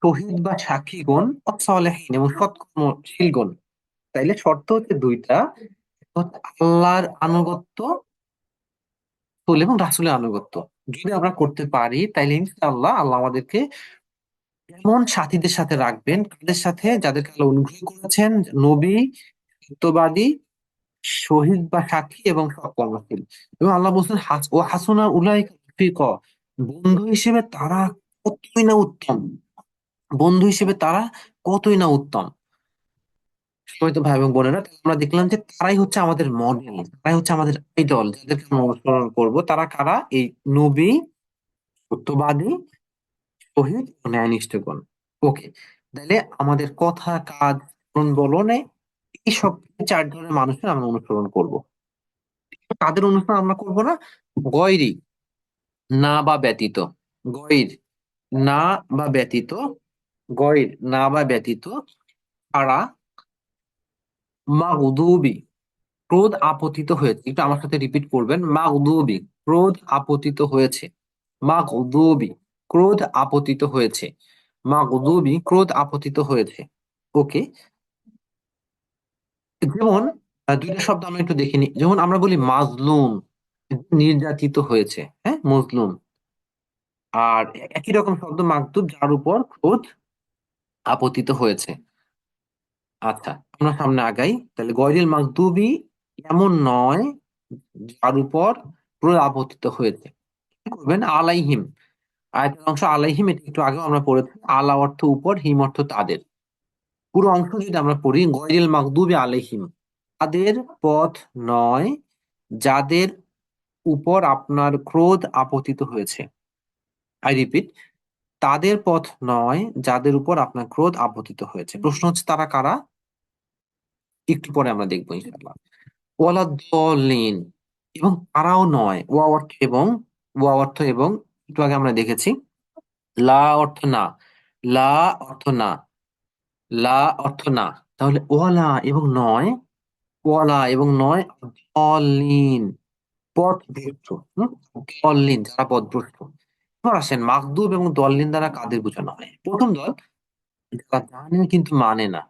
শহীদ বা সাক্ষীগণ, অসলেহিন এবং সৎকর্মশীলগণ। তাইলে শর্ত হচ্ছে দুইটা, একটা হচ্ছে আল্লাহর আনুগত্য, রাসূল এবং রাসূলের আনুগত্য। যদি আমরা করতে পারি তাইলে ইনশাআল্লাহ আল্লাহ আমাদেরকে এমন সাথীদের সাথে রাখবেন, তাদের সাথে যাদেরকে আল্লাহ অনুগ্রহ করেছেন, নবী, সত্যবাদী, শহীদ বা সাক্ষী এবং সৎকর্মশীল। এবং আল্লাহ বলছেন ও হাসুনা উলাইকা রফিকা, বন্ধু হিসেবে তারা কতই না উত্তম, বন্ধু হিসেবে তারা কতই না উত্তম। সম্মানিত ভাই এবং বোনেরা, তাহলে আমরা দেখলাম যে তারাই হচ্ছে আমাদের মডেল, তারাই হচ্ছে আমাদের আইডল, যাদেরকে আমরা অনুসরণ করবো। তারা কারা? এই নবী, সত্যবাদী, শহীদ ও ন্যায়নিষ্ঠগণ। ওকে, তাহলে আমাদের কথা, কাজ, বলনে এই সব চার ধরনের মানুষের আমরা অনুসরণ করব। তাদের অনুসরণ আমরা করব না গয়রি, না বা ব্যতীত, গয়র, না বা ব্যতীত, গয়র না বা ব্যতীত, তারা, মাগদুবি, ক্রোধ আপতিত হয়েছে। একটু আমার সাথে রিপিট করবেন, মাগদুবি, ক্রোধ আপতিত হয়েছে, মাগদুবি, ক্রোধ আপতিত হয়েছে, মাগদুবি, ক্রোধ আপতিত হয়েছে। ওকে, যেমন দুইটা শব্দ আমরা একটু দেখে নিই। যেমন আমরা বলি মাজলুম, নির্যাতিত হয়েছে, হ্যাঁ, মজলুম। আর একই রকম শব্দ মাকতুব, যার উপর ক্রোধ আপতিত হয়েছে। আচ্ছা, আমরা সামনে আগাই। তাহলে গয়রিল মাকদুবি, এমন নয় যার উপর ক্রোধ আপতিত হয়েছে। কি করবেন? আলাইহিম, আয়াতের অংশ আলাইহিম, এটা একটু আগেও আমরা পড়েছি। আলা অর্থ উপর, হিম অর্থ তাদের। পুরো অংশ যদি আমরা পড়ি, গয়রিল মাকদুবি আলাইহিম, তাদের পথ নয় যাদের উপর আপনার ক্রোধ আপতিত হয়েছে। আই রিপিট, তাদের পথ নয় যাদের উপর আপনার ক্রোধ আপতিত হয়েছে। প্রশ্ন হচ্ছে তারা কারা, একটু পরে আমরা দেখবো ইনশাআল্লাহ। ওয়ালা দলিন, এবং তারাও নয়, ওয়া অর্থ এবং, একটু আগে আমরা দেখেছি। লা অর্থ না, লা অর্থ না, লা অর্থ না, তাহলে ওয়ালা এবং নয়, ওয়ালা এবং নয়, দলিন, পথভ্রষ্ট। দলিন, যারা পথভ্রষ্ট। এবার আসেন, মাগদুব এবং দলিন দ্বারা কাদের বোঝানো হয়? প্রথম দল, যারা জানে কিন্তু মানে না,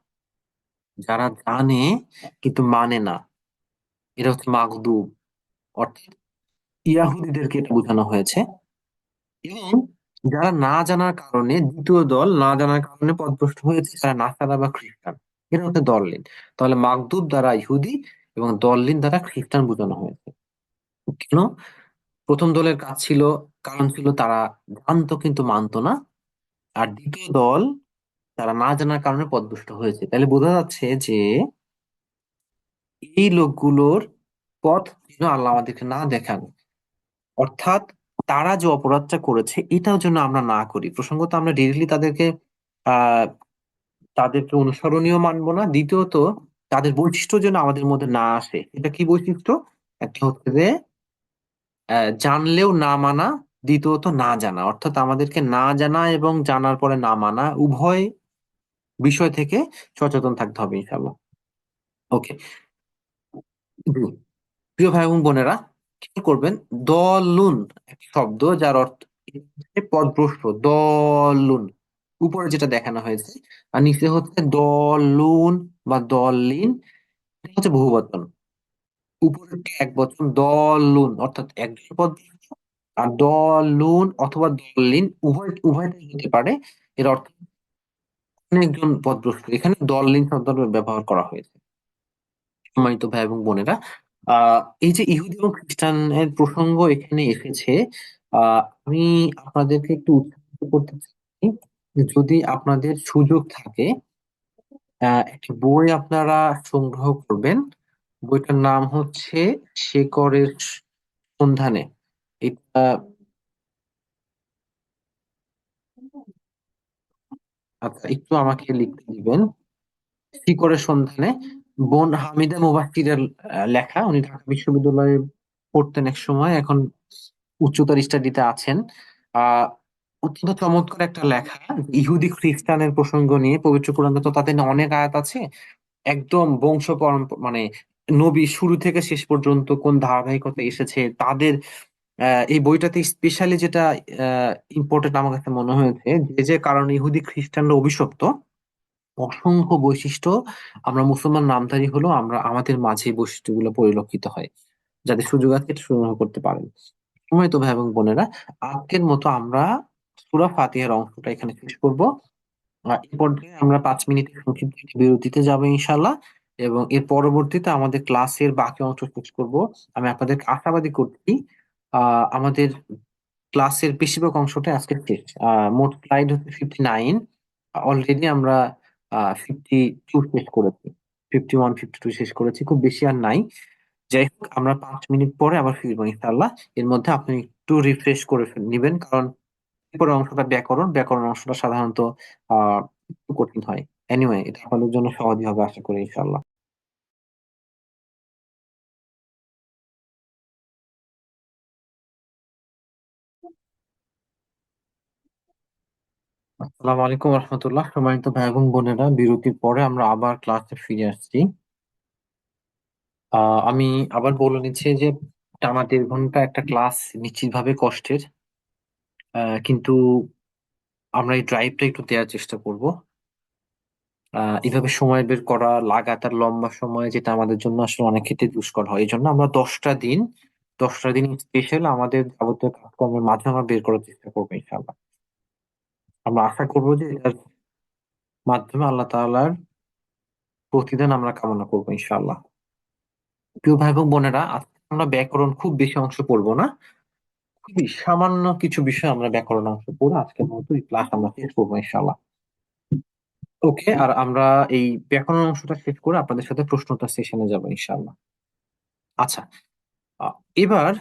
যারা জানে কিন্তু মানে না, এটা হচ্ছে মাগদুব, অর্থাৎ ইয়াহুদীদেরকে এটা বোঝানো হয়েছে। এবং যারা না জানার কারণে, দ্বিতীয় দল, না জানার কারণে পথভ্রষ্ট হয়েছে, তারা নাসারা বা খ্রিস্টান, এটা হচ্ছে দল্লিন। তাহলে মাগদুব দ্বারা ইহুদি এবং দল্লিন দ্বারা খ্রিস্টান বোঝানো হয়েছে। কেন? প্রথম দলের কাজ ছিল, কারণ ছিল তারা জানতো কিন্তু মানতো না। আর দ্বিতীয় দল, তারা না জানার কারণে পথভ্রষ্ট হয়েছে। তাহলে বোঝা যাচ্ছে যে এই লোকগুলোর পথ যেন আল্লাহ আমাদেরকে না দেখান, অর্থাৎ তারা যে অপরাধটা করেছে এটাও যেন আমরা না করি। প্রসঙ্গত আমরা ডিরেক্টলি আহ তাদেরকে অনুসরণীয় মানবো না। দ্বিতীয়ত, তাদের বৈশিষ্ট্য যেন আমাদের মধ্যে না আসে। এটা কি বৈশিষ্ট্য? একটা হচ্ছে যে জানলেও না মানা, দ্বিতীয়ত না জানা, অর্থাৎ আমাদেরকে না জানা এবং জানার পরে না মানা, উভয় বিষয় থেকে সচেতন থাকতে হবে ইনশাআল্লাহ। ওকে, প্রিয় ভাই এবং বোনেরা, কি করবেন? দলুন, একটি শব্দ যার অর্থ পথভ্রষ্ট, দলুন, উপরে যেটা দেখানো হয়েছে, আর নিচে হচ্ছে দলুন বা দলিন, এটা হচ্ছে বহুবচন। উপরেরটা এক বচন, দলুন অর্থাৎ একজন পদ বিশিষ্ট, আর দলুন অথবা দলিন উভয়টাই হতে পারে। এর অর্থ অনেকজন পদগ্রস্ত, এখানে দলিন শব্দটা ব্যবহার করা হয়েছে। সম্মানিত ভাই এবং বোনেরা, এই যে ইহুদি এবং খ্রিস্টানের প্রসঙ্গ এখানে এসেছে, আমি আপনাদেরকে একটু উৎসাহিত করতে চাই, যদি আপনাদের সুযোগ থাকে একটি বই আপনারা সংগ্রহ করবেন। বইটার নাম হচ্ছে শেকড়ের সন্ধানে। এটা, আচ্ছা একটু আমাকে লিখতে দিবেন। শিকড়ের সন্ধানে, বোন হামিদা মুবাশশিরের লেখা। উনি ঢাকা বিশ্ববিদ্যালয়ে পড়তেন এক সময়, এখন উচ্চতর স্টাডিতে আছেন। আহ অত্যন্ত চমৎকার একটা লেখা, ইহুদি খ্রিস্টানের প্রসঙ্গ নিয়ে। পবিত্র কোরআনে তো তাদের নিয়ে অনেক আয়াত আছে, একদম বংশ পরম্পরা, মানে নবী শুরু থেকে শেষ পর্যন্ত কোন ধারাবাহিকতা এসেছে তাদের। এই বইটাতে স্পেশালি যেটা ইম্পর্টেন্ট আমার কাছে মনে হয়েছে, যে যে কারণে ইহুদি খ্রিস্টানরা অভিশপ্ত, অসংখ্য বৈশিষ্ট্য আমরা মুসলমান নামধারী হলো আমরা আমাদের মাঝে এই বৈশিষ্ট্যগুলো পরিলক্ষিত হয়। যাদের সুযোগ আছে এটা সংগ্রহ করতে পারেন। সময় তো ভাই এবং বোনেরা, আজকের মতো আমরা সূরা ফাতিহার অংশটা এখানে শেষ করব। এই পর্যায়ে আমরা 5 মিনিটের সংক্ষিপ্ত একটি বিরতিতে যাবো ইনশাল্লাহ, এবং এর পরবর্তীতে আমাদের ক্লাসের বাকি অংশ শেষ করব। আমি আপনাদেরকে আশাবাদী করছি আমাদের ক্লাসের বেশিরভাগ অংশটা আজকে শেষ। মোট স্লাইড হচ্ছে 59, অলরেডি আমরা 52 শেষ করেছি, 51 52 শেষ করেছি, খুব বেশি আর নাই। যাই হোক, আমরা 5 মিনিট পরে আবার ফিরবো ইনশাল্লাহ। এর মধ্যে আপনি একটু রিফ্রেশ করে নিবেন, কারণ এরপরের অংশটা ব্যাকরণ, ব্যাকরণ অংশটা সাধারণত একটু কঠিন হয়। এনিওয়ে, এটা আপনাদের জন্য সহজই হবে আশা করি ইনশাল্লাহ। আসসালামু আলাইকুম রহমতুল্লাহ। সম্মানিত ভাই এবং বোনেরা, বিরতির পরে আমরা আবার ক্লাসে ফিরে আসছি। আমি আবার বলে নিচ্ছি যে টানা 1.5 ঘন্টা একটা ক্লাস নিশ্চিতভাবে কষ্টের, কিন্তু আমরা এই ড্রাইভটা একটু দেওয়ার চেষ্টা করব। এইভাবে সময় বের করা লাগাতার লম্বা সময়, যেটা আমাদের জন্য আসলে অনেক ক্ষেত্রে দুষ্কর হয়। এই জন্য আমরা 10টা দিন, 10টা দিন স্পেশাল আমাদের যাবতীয় কাজকর্মের মাঝে আমরা বের করার চেষ্টা করবো ইনশাআল্লাহ। আমরা আশা করবো যে এটার মাধ্যমে আল্লাহ তাআলার প্রতিদান আমরা কামনা করবো ইনশাআল্লাহ। প্রিয় ভাই এবং বোনেরা, আজকে আমরা ব্যাকরণ খুব বেশি অংশ পড়বো না, খুবই সামান্য কিছু বিষয় আমরা ব্যাকরণ অংশ পড়ে আজকের মতো এই ক্লাস আমরা শেষ করবো ইনশাআল্লাহ। ওকে, আর আমরা এই ব্যাকরণ অংশটা শেষ করে আপনাদের সাথে প্রশ্নোত্তর সেশনে যাবো ইনশাআল্লাহ। আচ্ছা, আহ, এবার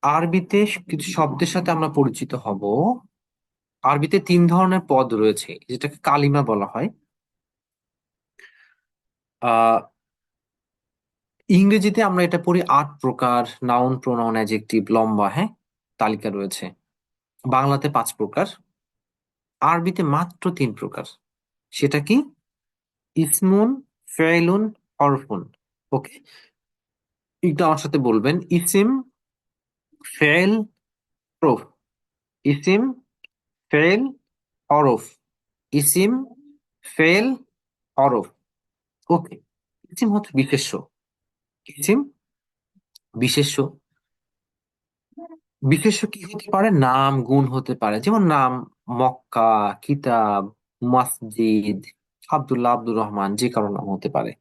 আরবিতে কিছু শব্দের সাথে আমরা পরিচিত হব। আরবিতে 3 ধরনের পদ রয়েছে, যেটাকে কালিমা বলা হয়। আহ ইংরেজিতে আমরা এটা পড়ি 8 প্রকার, নাউন প্রোনাউন অ্যাডজেক্টিভ, লম্বা, হ্যাঁ, তালিকা রয়েছে। বাংলাতে 5 প্রকার, আরবিতে মাত্র 3 প্রকার। সেটা কি? ইসমুন, ফেইলুন, হরফুন। ওকে, একটু আমার সাথে বলবেন, ইসিম, ফেল, হরফ। ইসিম, ফেল, হরফ। ইসিম, ফেল, হরফ। ওকে, ইসিম হচ্ছে বিশেষ্য। ইসিম বিশেষ্য। বিশেষ্য কি হতে পারে? নাম, গুণ হতে পারে। যেমন নাম মক্কা, কিতাব, মসজিদ, আব্দুল্লাহ, আব্দুর রহমান, যে কারো নাম হতে পারে।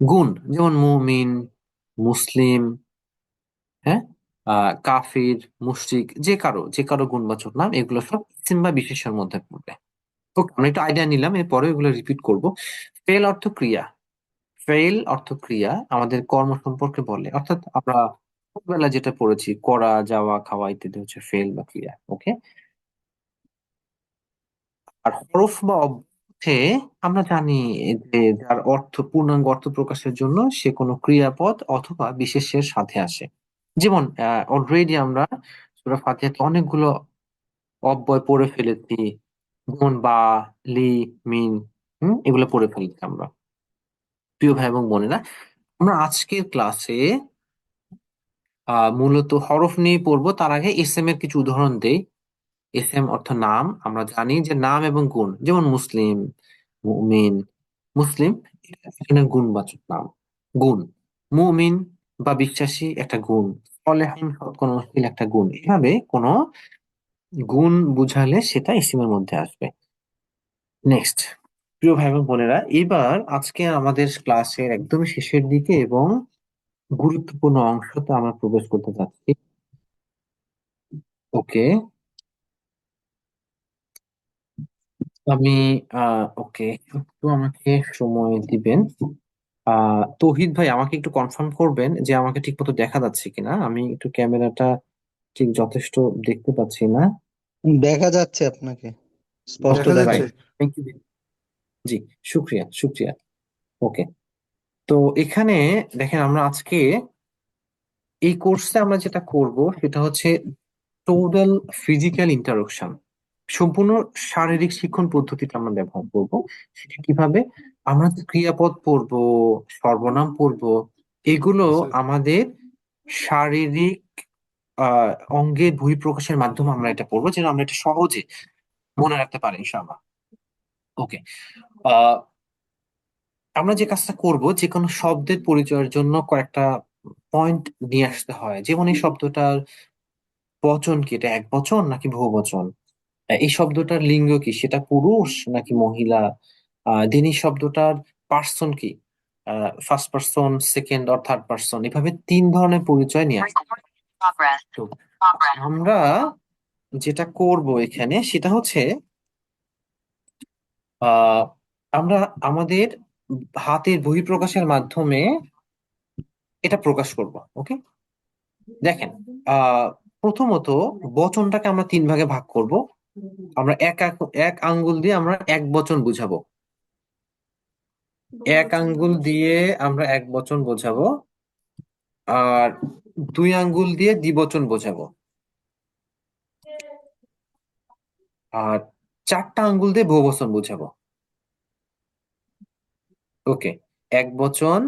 গুণ যেমন মুমিন, মুসলিম, হ্যাঁ, কাফির, মুশরিক, যে কারো গুণবাচক নাম, এগুলো সব ইসিম বা বিশেষ্যের মধ্যে পড়বে। ওকে, আমরা একটু আইডিয়া নিলাম, এরপরে এগুলো রিপিট করব। ফেল অর্থ ক্রিয়া। ফেইল অর্থ ক্রিয়া, আমাদের কর্ম সম্পর্কে বলে, অর্থাৎ আমরা ছোটবেলা যেটা পড়েছি, করা, যাওয়া, খাওয়া ইত্যাদি হচ্ছে ফেল বা ক্রিয়া। ওকে, আর হরফ বা অব্যয়ে আমরা জানি যে যার অর্থ, পূর্ণাঙ্গ অর্থ প্রকাশের জন্য সে কোনো ক্রিয়াপদ অথবা বিশেষ্যের সাথে আসে। যেমন অলরেডি আমরা সূরা ফাতিহাতে অনেকগুলো অব্যয় পড়ে ফেলেছি, যেমন বা, লি, মিন, এগুলো পড়ে ফেলেছি আমরা। প্রিয় ভাই এবং বোনেরা, আমরা আজকের ক্লাসে মূলত হরফ নিয়ে পড়বো। তার আগে এস এম এর কিছু উদাহরণ দেই। এস এম অর্থ নাম। আমরা জানি যে নাম এবং গুণ, যেমন মুসলিম, মুমিন, মুসলিম, এটা এখানে গুণবাচক নাম, গুণ। মুমিন বা বিশ্বাসী একটা গুণ, সলেহীন সৎকর্মশীল একটা গুণ, এভাবে কোনো গুণ বুঝালে সেটা ইসিমের মধ্যে আসবে। নেক্সট, প্রিয় ভাই এবং বোনেরা, এবার আজকে আমাদের ক্লাসের একদম শেষের দিকে এবং গুরুত্বপূর্ণ অংশতে আমরা প্রবেশ করতে যাচ্ছি। ওকে, আমি ওকে, একটু আমাকে সময় দিবেন। তৌহিদ ভাই, আমাকে একটু কনফার্ম করবেন যে আমাকে ঠিক মতো দেখা যাচ্ছে কিনা। আমি একটু ক্যামেরাটা ঠিক যথেষ্ট দেখতে পাচ্ছি না। দেখা যাচ্ছে আপনাকে স্পষ্ট ওকে, দেখা দেখা যাচ্ছে। রাইট, যাচ্ছে। Thank you. জি, শুক্রিয়া শুক্রিয়া। ওকে, তো এখানে দেখেন, আমরা আজকে এই কোর্সে আমরা যেটা করব সেটা হচ্ছে টোটাল ফিজিক্যাল ইন্টারঅ্যাকশন, সম্পূর্ণ শারীরিক শিক্ষণ পদ্ধতিটা আমরা ব্যবহার করব। সেটা কিভাবে? আমরা যে ক্রিয়াপদ পড়ব, সর্বনাম পড়ব, এগুলো আচ্ছা। আমাদের শারীরিক আহ অঙ্গের বহিঃপ্রকাশের মাধ্যমে আমরা এটা পড়বো, যেন আমরা এটা সহজে মনে রাখতে পারি ইনশাআল্লাহ। ওকে, আহ আমরা যে কাজটা করব, যে কোনো শব্দের পরিচয়ের জন্য কয়েকটা পয়েন্ট নিয়ে আসতে হয়। যেমন এই শব্দটার বচন কি, এটা এক বচন নাকি বহুবচন? এই শব্দটার লিঙ্গ কি, সেটা পুরুষ নাকি মহিলা? দেন এই শব্দটার পার্সন কি, first person, second or third person, এভাবে তিন ধরনের পরিচয় নিয়ে আসতে হয়। তো আমরা যেটা করব এখানে সেটা হচ্ছে আহ আমরা আমাদের হাতের বহিঃপ্রকাশের মাধ্যমে এটা প্রকাশ করব। ওকে, দেখেন, আহ প্রথমত বচনটাকে আমরা তিন ভাগে ভাগ করব। আমরা এক আঙ্গুল দিয়ে আমরা এক বচন বুঝাবো। এক আঙ্গুল দিয়ে আমরা এক বচন বোঝাবো, আর দুই আঙ্গুল দিয়ে দ্বিবচন বোঝাবো, আর চারটা আঙ্গুল দিয়ে বহুবচন বোঝাবো। ওকে, এক বচন,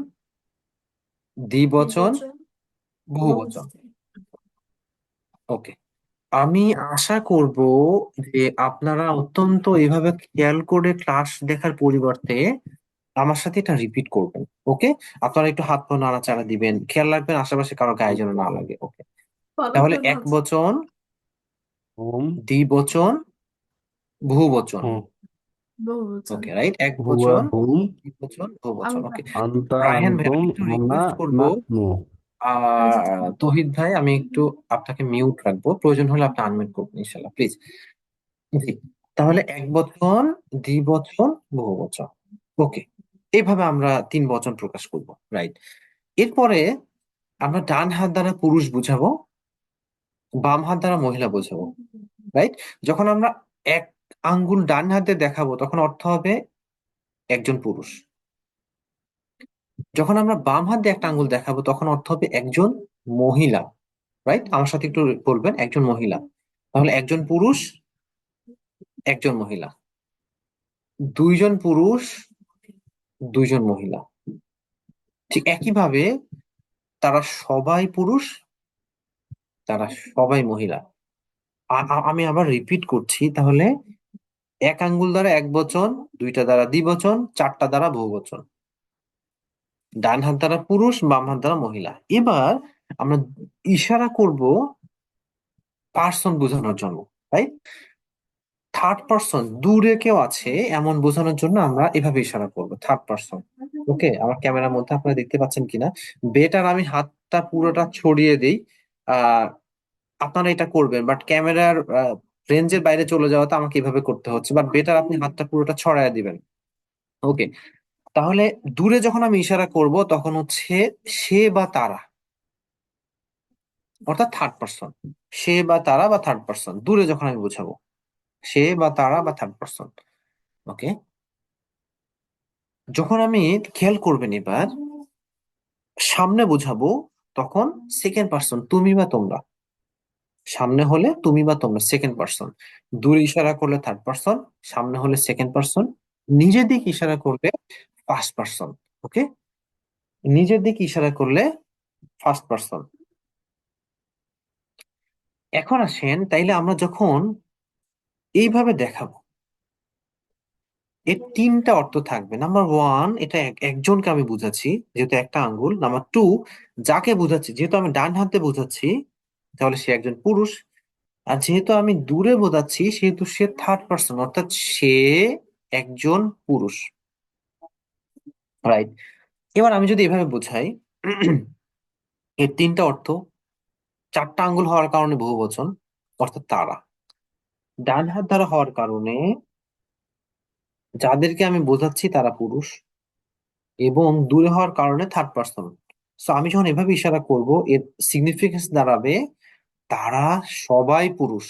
দ্বিবচন, বহুবচন। ওকে, আমি আশা করব যে আপনারা অত্যন্ত এভাবে খেয়াল করে ক্লাস দেখার পরিবর্তে আমার সাথে এটা রিপিট করবেন। ওকে, আপনারা একটু হাত পা নাড়াচাড়া দিবেন, খেয়াল রাখবেন আশেপাশে কারো গায়ে যেন না লাগে। ওকে, তাহলে এক বচন, হুম। দ্বিবচন, বহুবচন। হুম। ওকে, রাইট, এক হুয়া বচন, হুম। দ্বিবচন, বহুবচন। ওকে, আন্তা রায়হান ভাই, আনতুম আমি একটু আনা রিকোয়েস্ট করব। নাহনু। তহিদ ভাই, আমি একটু আপনাকে মিউট রাখবো, প্রয়োজন হলে আপনি আনমিউট করবেন ইনশাল্লাহ, প্লিজ। জি, তাহলে এক বচন, দ্বিবচন, বহুবচন। ওকে, এইভাবে আমরা তিন বচন প্রকাশ করব, রাইট। এরপরে আমরা ডান হাত দ্বারা পুরুষ বুঝাবো, বাম হাত দ্বারা মহিলা বোঝাবো, রাইট। যখন আমরা এক আঙ্গুল ডান হাতে দেখাবো তখন অর্থ হবে একজন পুরুষ। যখন আমরা বাম হাত দিয়ে একটা আঙ্গুল দেখাবো তখন অর্থ হবে একজন মহিলা, রাইট। আমার সাথে একটু বলবেন, একজন মহিলা। তাহলে একজন পুরুষ, একজন মহিলা, দুইজন পুরুষ, দুইজন মহিলা। ঠিক একইভাবে তারা সবাই পুরুষ, তারা সবাই মহিলা। আমি আবার রিপিট করছি, তাহলে এক আঙ্গুল দ্বারা এক বচন, দুইটা দ্বারা দ্বিবচন, চারটা দ্বারা বহুবচন। ডান হাত দ্বারা পুরুষ, বাম হাত দ্বারা মহিলা। এবার আমরা ইশারা করব পার্সন বোঝানোর জন্য, রাইট। থার্ড পার্সন, দূরে কেউ আছে এমন বোঝানোর জন্য আমরা এভাবে ইশারা করব, থার্ড পার্সন। ওকে, আমার ক্যামেরার মধ্যে আপনারা দেখতে পাচ্ছেন কিনা। বেটার আমি হাতটা পুরোটা ছড়িয়ে দিই, আহ আপনারা এটা করবেন, বাট ক্যামেরার রেঞ্জের বাইরে চলে যাওয়াতে আমাকে এভাবে করতে হচ্ছে, বাট বেটার আপনি হাতটা পুরোটা ছড়ায় দিবেন। ওকে, তাহলে দূরে যখন আমি ইশারা করব তখন হচ্ছে সে বা তারা, অর্থাৎ থার্ড পার্সন। সে বা তারা বা থার্ড পার্সন, দূরে যখন আমি বোঝাবো, সে বা তারা বা থার্ড পার্সন। ওকে, যখন আমি, খেয়াল করবেন এবার, সামনে বোঝাবো তখন সেকেন্ড পার্সন, তুমি বা তোমরা। সামনে হলে তুমি বা তোমরা, সেকেন্ড পার্সন। দূরে ইশারা করলে থার্ড পার্সন, সামনে হলে সেকেন্ড পার্সন, নিজের দিকে ইশারা করলে ফার্স্ট পার্সন। ওকে, নিজের দিকে ইশারা করলে ফার্স্ট পার্সন। এখন আসেন, তাইলে আমরা যখন এইভাবে দেখাবো, এর তিনটা অর্থ থাকবে। নাম্বার ওয়ান, এটা একজনকে আমি বুঝাচ্ছি যেহেতু একটা আঙ্গুল। নাম্বার টু, যাকে বুঝাচ্ছি যেহেতু আমি ডান হাতে বুঝাচ্ছি তাহলে সে একজন পুরুষ। আর যেহেতু আমি দূরে বোঝাচ্ছি সেহেতু সে থার্ড পার্সন, অর্থাৎ সে একজন পুরুষ। রাইট। এবার আমি যদি এভাবে বোঝাই, এর তিনটা অর্থ, চারটা আঙ্গুল হওয়ার কারণে বহুবচন অর্থাৎ তারা, ডান হাত দ্বারা হওয়ার কারণে যাদেরকে আমি বোঝাচ্ছি তারা পুরুষ, এবং দূরে হওয়ার কারণে থার্ড পার্সন। সো আমি যখন এভাবে ইশারা করব এর সিগনিফিকেন্স দাঁড়াবে তারা সবাই পুরুষ।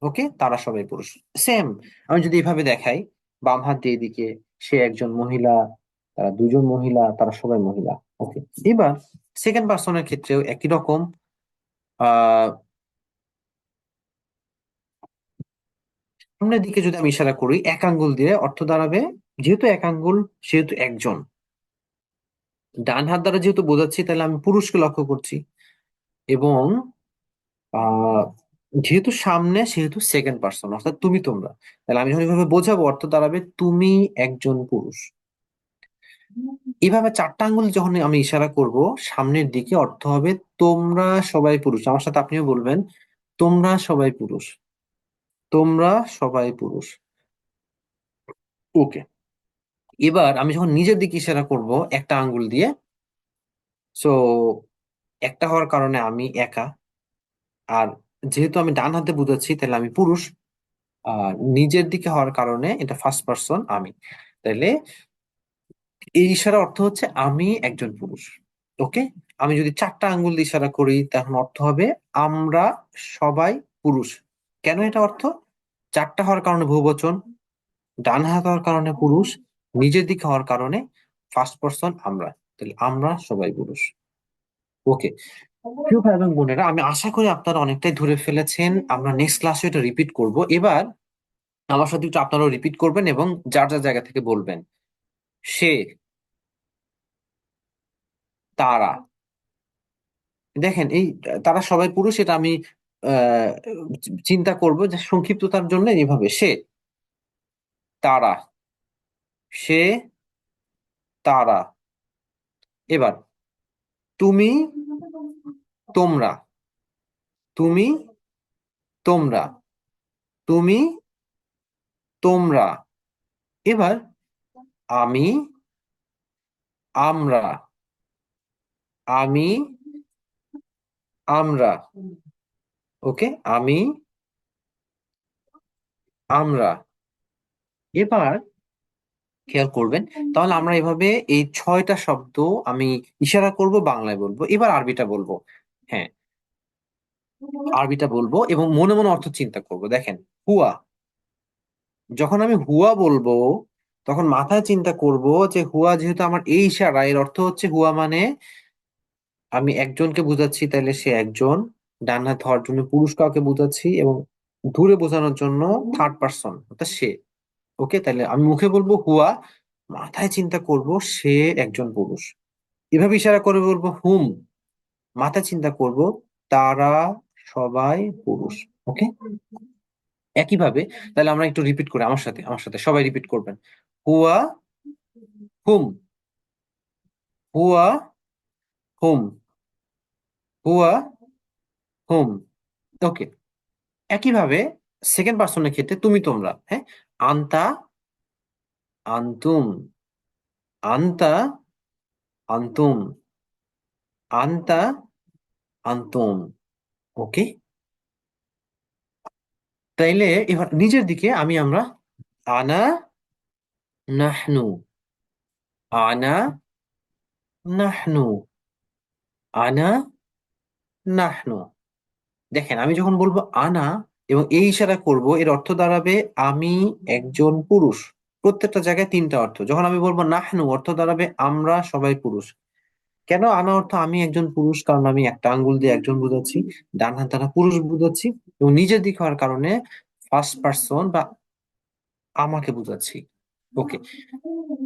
ওকে, তারা সবাই পুরুষ। সেম, আমি যদি এভাবে দেখাই, বাম হাত দিয়ে দিকে সে একজন মহিলা, তারা দুজন মহিলা, তারা সবাই মহিলা। ওকে, এবার সেকেন্ড পার্সনের ক্ষেত্রেও একই রকম। আহ সামনের দিকে যদি আমি ইশারা করি এক আঙ্গুল দিয়ে, অর্থ দাঁড়াবে যেহেতু এক আঙ্গুল সেহেতু একজন, ডান হাত দ্বারা যেহেতু বোঝাচ্ছি তাহলে আমি পুরুষকে লক্ষ্য করছি, এবং আহ যেহেতু সামনে সেহেতু সেকেন্ড পার্সন অর্থাৎ তুমি তোমরা। তাহলে আমি যখন এভাবে বোঝাবো অর্থ দাঁড়াবে তুমি একজন পুরুষ। এইভাবে চারটা আঙ্গুল যখন আমি ইশারা করব সামনের দিকে, অর্থ হবে তোমরা সবাই পুরুষ। আমার সাথে আপনিও বলবেন, তোমরা সবাই পুরুষ, তোমরা সবাই পুরুষ। ওকে, এবার আমি যখন নিজের দিকে ইশারা করব একটা আঙ্গুল দিয়ে, সো একটা হওয়ার কারণে আমি একা, আর যেহেতু আমি ডান হাতে বুঝাচ্ছি তাহলে আমি পুরুষ, আর নিজের দিকে হওয়ার কারণে এটা ফার্স্ট পার্সন আমি। তাহলে এই ইশারা অর্থ হচ্ছে আমি একজন পুরুষ। ওকে, আমি যদি চারটা আঙ্গুল দিয়ে ইশারা করি তখন অর্থ হবে আমরা সবাই পুরুষ। কেন এটা অর্থ? চারটা হওয়ার কারণে বহুবচন, ডান হাত হওয়ার কারণে পুরুষ, নিজের দিকে হওয়ার কারণে ফার্স্ট পার্সন আমরা। তাহলে আমরা সবাই পুরুষ। ওকে, প্রিয় ভাই এবং বোনেরা, আমি আশা করি আপনারা অনেকটাই ধরে ফেলেছেন। আমরা নেক্সট ক্লাসে এটা রিপিট করব। এবার আমার সাথে একটু আপনারাও রিপিট করবেন এবং যার যার জায়গা থেকে বলবেন। সে, তারা। দেখেন এই তারা সবাই পুরুষ, এটা আমি আহ চিন্তা করব যে সংক্ষিপ্ততার জন্য এইভাবে সে, তারা, সে, তারা। এবার তুমি, তোমরা, তুমি, তোমরা, তুমি, তোমরা। এবার আমি, আমরা, আমি, আমরা। ওকে, আমি, আমরা। এবার খেয়াল করবেন, তাহলে আমরা এভাবে এই ছয়টা শব্দ আমি ইশারা করব, বাংলায় বলবো। এবার আরবিটা বলবো। হ্যাঁ, আরবিটা বলবো এবং মনে মনে অর্থ চিন্তা করব। দেখেন, হুয়া, যখন আমি হুয়া বলবো তখন মাথায় চিন্তা করব যে হুয়া যেহেতু আমার এই ইশারা, এর অর্থ হচ্ছে হুয়া মানে আমি একজনকে বুঝাচ্ছি তাইলে সে একজন, ডান হাত হওয়ার জন্য পুরুষ কাউকে বুঝাচ্ছি, এবং দূরে বোঝানোর জন্য থার্ড পার্সন অর্থাৎ সে। ওকে, তাহলে আমি মুখে বলবো হুয়া, মাথায় চিন্তা করব সে একজন পুরুষ। এভাবে ইশারা করে বলবো হুম, মাথায় চিন্তা করব তারা সবাই পুরুষ। ওকে, একইভাবে তাহলে আমরা একটু রিপিট করি, আমার সাথে সবাই রিপিট করবেন। হুয়া, হুম, হুয়া, হুম, হুয়া, হুম। ওকে, একইভাবে সেকেন্ড পার্সনের ক্ষেত্রে তুমি তোমরা। হ্যাঁ, আন্তা, আন্তুম, আন্তা, আন্তুম, আন্তা, আন্তুম। ওকে, তাইলে এবার নিজের দিকে আমি আমরা, আনা, নাহনু, আনা, নাহনু, আনা, নাহনু। দেখেন আমি যখন বলবো আনা এবং এই ইশারা করব এর অর্থ দাঁড়াবে আমি একজন পুরুষ। প্রত্যেকটা জায়গায় তিনটা অর্থ। যখন আমি বলবো নাহনু, অর্থ দাঁড়াবে আমরা সবাই পুরুষ। কেন আনা অর্থ আমি একজন পুরুষ? কারণ আমি একটা আঙ্গুল দিয়ে একজন বুঝাচ্ছি, ডান হাত দ্বারা পুরুষ বুঝাচ্ছি, এবং নিজের দিক হওয়ার কারণে ফার্স্ট পার্সন বা আমাকে বুঝাচ্ছি। ওকে,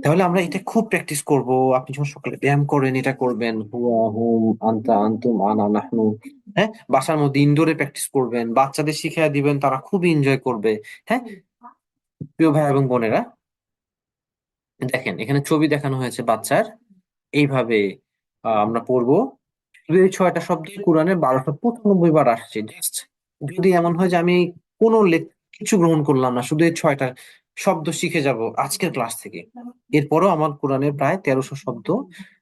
তাহলে আমরা এটা খুব প্র্যাকটিস করব। আপনি যখন সকালে ব্যায়াম করেন এটা করবেন, হুয়া, হুম, আন্তা, আন্তুম, আনা, নাহনু। হ্যাঁ, বাসার মধ্যে ইনডোরে প্র্যাকটিস করবেন, বাচ্চাদের শিখিয়ে দিবেন, তারা খুব এনজয় করবে। হ্যাঁ, প্রিয় ভাই এবং বোনেরা, দেখেন এখানে ছবি দেখানো হয়েছে বাচ্চার, এইভাবে আমরা পড়বো। শুধু এই 6টা শব্দই কোরআনে 1295 বার আসছে। জাস্ট যদি এমন হয় যে আমি কোনো কিছু গ্রহণ করলাম না, শুধু এই 6টা শব্দ শিখে যাব আজকের ক্লাস থেকে, এরপরও আমার কোরআনের প্রায় 1300 শব্দ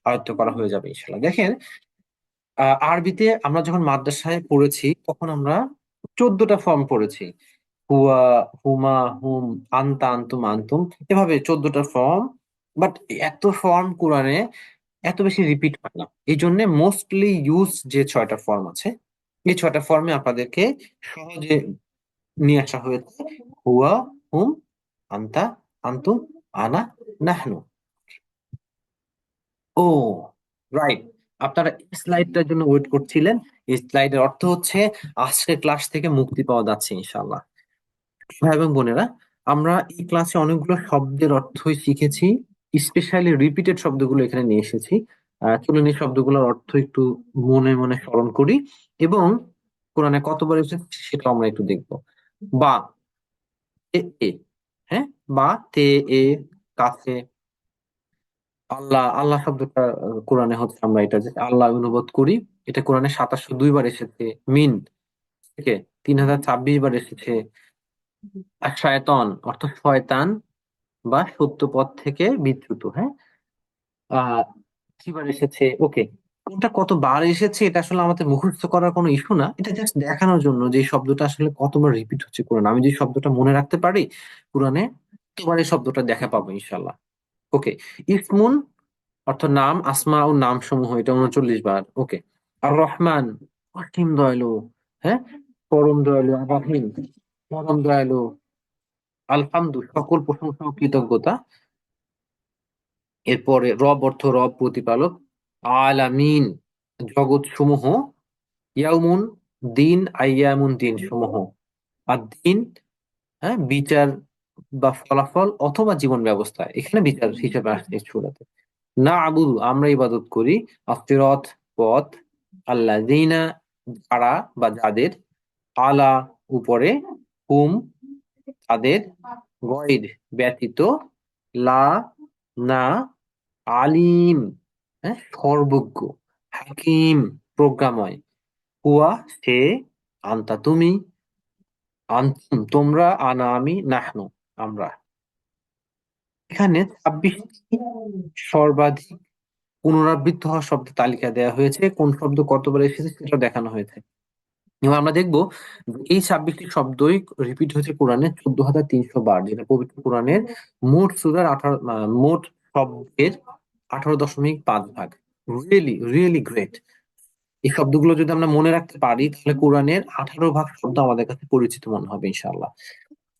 আয়ত্ত করা হয়ে যাবে ইনশাল্লাহ। দেখেন আরবিতে আমরা যখন মাদ্রাসায় পড়েছি তখন আমরা 14টা ফর্ম পড়েছি। হুয়া, হুমা, হুম, আনতা, আনতুম, আনতুম, এভাবে 14টা ফর্ম। বাট এত ফর্ম কোরআনে এত বেশি রিপিট হয় না। এই জন্য মোস্টলি ইউজ যে 6টা ফর্ম আছে, এই 6টা ফর্মে আপনাদেরকে সহজে নিয়ে আসা হয়েছে। হুয়া, হুম, আনতা, আনতুম, আনা, নাহনু। ও রাইট, আপনারা এই স্লাইডটার জন্য ওয়েট করছিলেন। এই স্লাইডের অর্থ হচ্ছে আজকের ক্লাস থেকে মুক্তি পাওয়া যাচ্ছে ইনশাআল্লাহ। ভাই এবং বোনেরা, আমরা এই ক্লাসে অনেকগুলো শব্দের অর্থই শিখেছি, স্পেশালি রিপিটেড শব্দগুলো এখানে নিয়ে এসেছি। চলুন এই শব্দগুলোর অর্থ একটু মনে মনে স্মরণ করি এবং কোরআনে কতবার এসেছে সেটা আমরা একটু দেখবো। বা, এ এ, হ্যাঁ, বা, তে, এ, কাছে। আল্লাহ, আল্লাহ শব্দটা কোরআনে হচ্ছে, আমরা এটা যে আল্লাহ অনুবাদ করি, এটা কোরআনে 2702 বার এসেছে। মিন থেকে 3026 বার এসেছে। আর শায়তান অর্থ শয়তান বা সত্য পথ থেকে বিচ্যুত, হ্যাঁ। আহ কিবার এসেছে, ওকে, কোনটা কতবার এসেছে এটা আসলে আমাদের মুখস্থ করার কোনো ইস্যু না, এটা জাস্ট দেখানোর জন্য যে এই শব্দটা আসলে কতবার রিপিট হচ্ছে কোরআন। আমি যে শব্দটা মনে রাখতে পারি কোরআনে, তোমার এই শব্দটা দেখা পাবো ইনশাল্লাহ। ওকে, ইসমুন অর্থ নাম, আসমা ও নাম সমূহ, এটা 39 বার। ওকে, আর রহমান অসীম দয়ালু, হ্যাঁ, পরম দয়ালু। আর রহিম পরম দয়ালু। আলহামদু সকল প্রশংসা ও কৃতজ্ঞতা। এরপরে রব অর্থ রব প্রতিপালক। আলামিন জগৎ সমূহ। ইয়াউমুন দিন, আইয়ামুন দিন সমূহ। আর দিন, হ্যাঁ, বিচার বা ফলাফল অথবা জীবন ব্যবস্থা, এখানে বিচার হিসেবে আসছে এই সূরাতে। না আবুদু আমরা ইবাদত করি। আফতিরত পথ। আল্লাযীনা যারা বা যাদের। আলা উপরে। হুম তাদের। গয়র ব্যতীত। লা না। আলিম, হ্যাঁ, সর্বজ্ঞ। হাকিম প্রজ্ঞাময়। হুয়া সে। আন্তা তুমি। আনতুম তোমরা। আনা আমি। নাহনু আমরা। এখানে 26টি সর্বাধিক পুনরাবৃত্ত হওয়া শব্দ তালিকা দেওয়া হয়েছে, কোন শব্দ কতবার এসেছে সেটা দেখানো হয়েছে। এবং আমরা দেখবো যে এই 26টি শব্দই রিপিট হয়েছে কোরআনে 14,300 বার, যেটা পবিত্র কোরআনের মোট সূরার 18, মোট শব্দের 18.5 ভাগ। Really really great. এই শব্দগুলো যদি আমরা মনে রাখতে পারি তাহলে কোরআনের 18 ভাগ শব্দ আমাদের কাছে পরিচিত মনে হবে ইনশাআল্লাহ।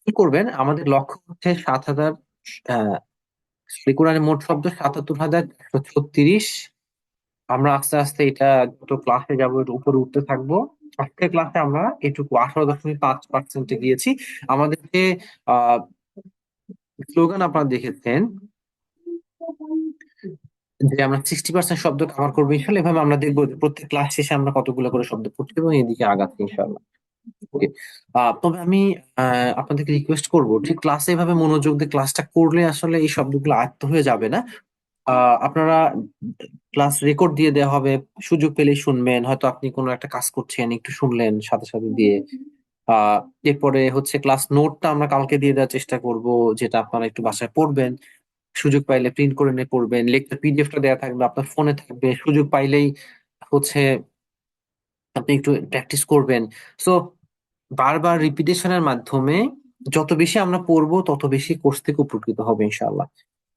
কি করবেন, আমাদের লক্ষ্য হচ্ছে 7,000, কোরআনের মোট শব্দ 77,136। আমরা আস্তে আস্তে এটা যত ক্লাসে যাব এর উপরে উঠতে থাকবো। আজকের ক্লাসে আমরা এটুকু 18.5% গিয়েছি। আমাদের যে আহ স্লোগান আপনারা দেখেছেন যে আমরা 60% শব্দ কভার করবো ইনশাল্লাহ, এভাবে আমরা দেখবো যে প্রত্যেক ক্লাস শেষে আমরা কতগুলো করে শব্দ পড়ছি এবং এদিকে আগাচ্ছি ইনশাল্লাহ। ওকে, তবে আমি আপনাদেরকে রিকোয়েস্ট করবো, ঠিক ক্লাসে এভাবে মনোযোগ দিয়ে ক্লাসটা করলে আসলে এই শব্দগুলো আয়ত্ত হয়ে যাবে না। আপনারা ক্লাস রেকর্ড দিয়ে দেওয়া হবে, সুযোগ পেলেই শুনবেন। হয়তো আপনি কোনো একটা কাজ করছেন, একটু শুনলেন সাথে সাথে দিয়ে। আহ এরপরে হচ্ছে ক্লাস নোটটা আমরা কালকে দিয়ে দেওয়ার চেষ্টা করব, যেটা আপনারা একটু বাসায় পড়বেন। সুযোগ পাইলে প্রিন্ট করে নিয়ে পড়বেন। লেকচার পিডিএফটা দেওয়া থাকবে, আপনার ফোনে থাকবে, সুযোগ পাইলেই হচ্ছে আপনি একটু প্র্যাকটিস করবেন। সো বারবার রিপিটেশনের মাধ্যমে যত বেশি আমরা পড়বো তত বেশি কোর্স থেকে উপকৃত হবে ইনশাআল্লাহ।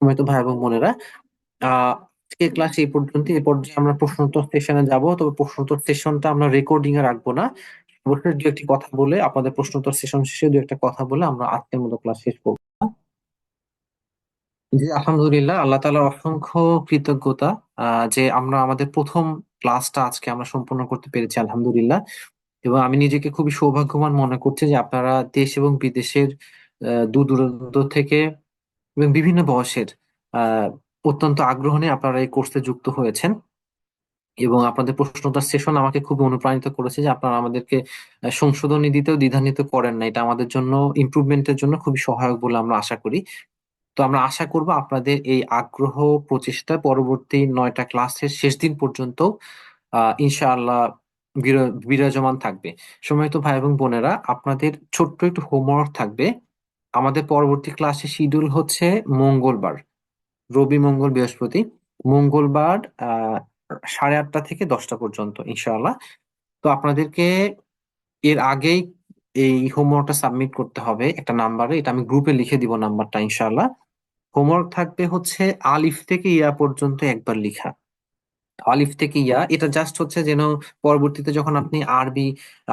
তো ভাই এবং বোনেরা, আজকের ক্লাস এই পর্যন্ত। এই পর্যায়ে আমরা প্রশ্নোত্তর সেশনে যাব, তবে প্রশ্নোত্তর সেশনটা আমরা রেকর্ডিং এ রাখবো না। অবশ্যই দু একটি কথা বলে, আপনাদের প্রশ্নোত্তর সেশন শেষে দু একটা কথা বলে আমরা আজকের মতো ক্লাস শেষ করবো। জি আলহামদুলিল্লাহ, আল্লাহ তাআলার অসংখ্য কৃতজ্ঞতা যে আমরা আমাদের প্রথম ক্লাসটা আজকে আমরা সম্পূর্ণ করতে পেরেছি আলহামদুলিল্লাহ। এবং আমি নিজেকে খুবই সৌভাগ্যবান মনে করছি যে আপনারা দেশ এবং বিদেশের দূর দূরান্ত থেকে এবং বিভিন্ন বয়সের আহ অত্যন্ত আগ্রহ নিয়ে আপনারা এই কোর্সে যুক্ত হয়েছেন। এবং আপনাদের প্রশ্নোত্তর সেশন আমাকে খুব অনুপ্রাণিত করেছে যে আপনারা আমাদেরকে সংশোধনী দিতেও দ্বিধান্বিত করেন না। এটা আমাদের জন্য ইমপ্রুভমেন্টের জন্য খুবই সহায়ক বলে আমরা আশা করি। তো আমরা আশা করব আপনাদের এই আগ্রহ প্রচেষ্টা পরবর্তী 9টা ক্লাসের শেষ দিন পর্যন্ত ইনশাআল্লাহ বিরাজমান থাকবে। সম্মানিত ভাই এবং বোনেরা, আপনাদের ছোট্ট একটু হোমওয়ার্ক থাকবে। আমাদের পরবর্তী ক্লাসের শিডিউল হচ্ছে মঙ্গলবার, রবি মঙ্গল বৃহস্পতি, মঙ্গলবার 8:30 থেকে 10টা পর্যন্ত ইনশাআল্লাহ। তো আপনাদেরকে এর আগেই এই হোমওয়ার্কটা সাবমিট করতে হবে একটা নাম্বারে, এটা আমি গ্রুপে লিখে দিব নাম্বারটা ইনশাআল্লাহ। হোমওয়ার্ক থাকবে হচ্ছে আলিফ থেকে ইয়া পর্যন্ত একবার লিখা। আলিফ থেকে ইয়া এটা জাস্ট হচ্ছে যেন পরবর্তীতে যখন আপনি আরবি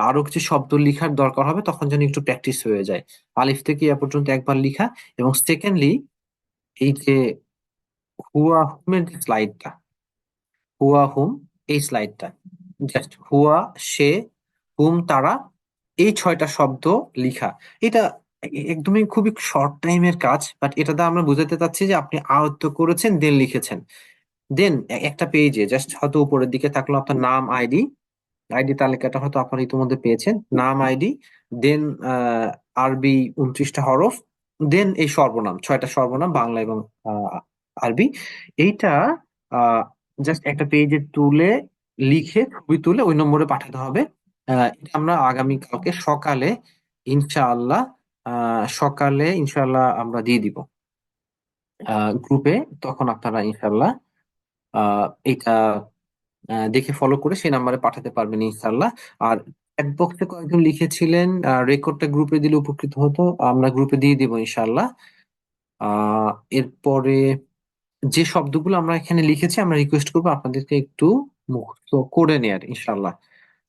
আরো কিছু শব্দ লিখার দরকার হবে তখন যেন একটু প্র্যাকটিস হয়ে যায়। আলিফ থেকে ইয়া পর্যন্ত একবার লিখা। এবং সেকেন্ডলি, এই যে হুয়া হুমের যে স্লাইডটা, হুয়া হুম, এই স্লাইডটা জাস্ট হুয়া, সে, হুম তারা, এই 6টা শব্দ লিখা। এটা একদমই খুবই শর্ট টাইমের কাজ, বাট এটা দ্বারা আমরা বুঝাতে চাচ্ছি যে আপনি আয়ত্ত করেছেন দেন লিখেছেন। দেন একটা পেজে জাস্ট হয়তো উপরের দিকে থাকলো আপনার নাম, আইডি, আইডি তালিকাটা হয়তো আপনারা ইতিমধ্যে পেয়েছেন, নাম, আইডি, দেন আরবি 29টা হরফ, দেন এই সর্বনাম 6টা সর্বনাম বাংলা এবং আহ, আরবি। এইটা জাস্ট একটা পেজে তুলে লিখে ছবি তুলে ওই নম্বরে পাঠাতে হবে। এটা আমরা আগামী কালকে সকালে ইনশাআল্লাহ আমরা দিয়ে দিব গ্রুপে। তখন আপনারা ইনশাআল্লাহ এটা দেখে ফলো করে সেই নাম্বারে পাঠাতে পারবেন ইনশাল্লাহ। আর চ্যাট বক্সে কয়েকজন লিখেছিলেন রেকর্ডটা গ্রুপে দিলে উপকৃত হতো, আমরা গ্রুপে দিয়ে দিব ইনশাল্লাহ। আহ এরপরে যে শব্দগুলো আমরা এখানে লিখেছি আমরা রিকোয়েস্ট করবো আপনাদেরকে একটু মুখস্থ করে নেয়ার ইনশাল্লাহ।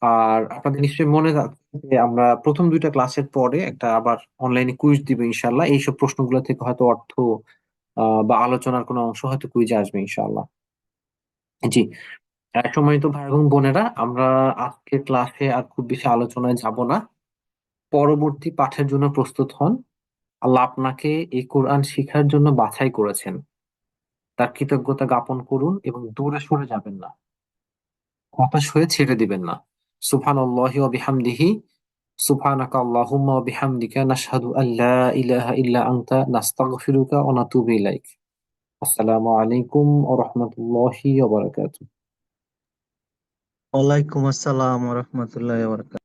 আর আপনাদের নিশ্চয়ই মনে আছে যে আমরা প্রথম 2টা ক্লাসের পরে একটা আবার অনলাইনে কুইজ দিব ইনশাল্লাহ। এইসব প্রশ্নগুলো থেকে হয়তো অর্থ বা আলোচনার কোনো অংশ হয়তো কুইজে আসবে ইনশাল্লাহ। জি। সম্মানিত ভাই এবং বোনেরা, আমরা আজকের ক্লাসে আর খুব বেশি আলোচনায় যাব না। পরবর্তী পাঠের জন্য প্রস্তুত হন। আল্লাহ আপনাকে এই কোরআন শিখার জন্য বাছাই করেছেন, তার কৃতজ্ঞতা জ্ঞাপন করুন এবং দূরে সরে যাবেন না, হতাশ হয়ে ছেড়ে দিবেন না। সুবহানাল্লাহি ওয়া বিহামদিহি, সুবহানাকা আল্লাহুম্মা ওয়া বিহামদিকা, নাশহাদু আল্লা ইলাহা ইল্লা আনতা, নাস্তাগফিরুকা ওয়া নাতুবু ইলাইক। আসসালামু আলাইকুম ওয়া রাহমাতুল্লাহি ওয়া বারাকাতুহু। ওয়ালাইকুম আসসালাম ওয়া রাহমাতুল্লাহি ওয়া বারাকাতুহু।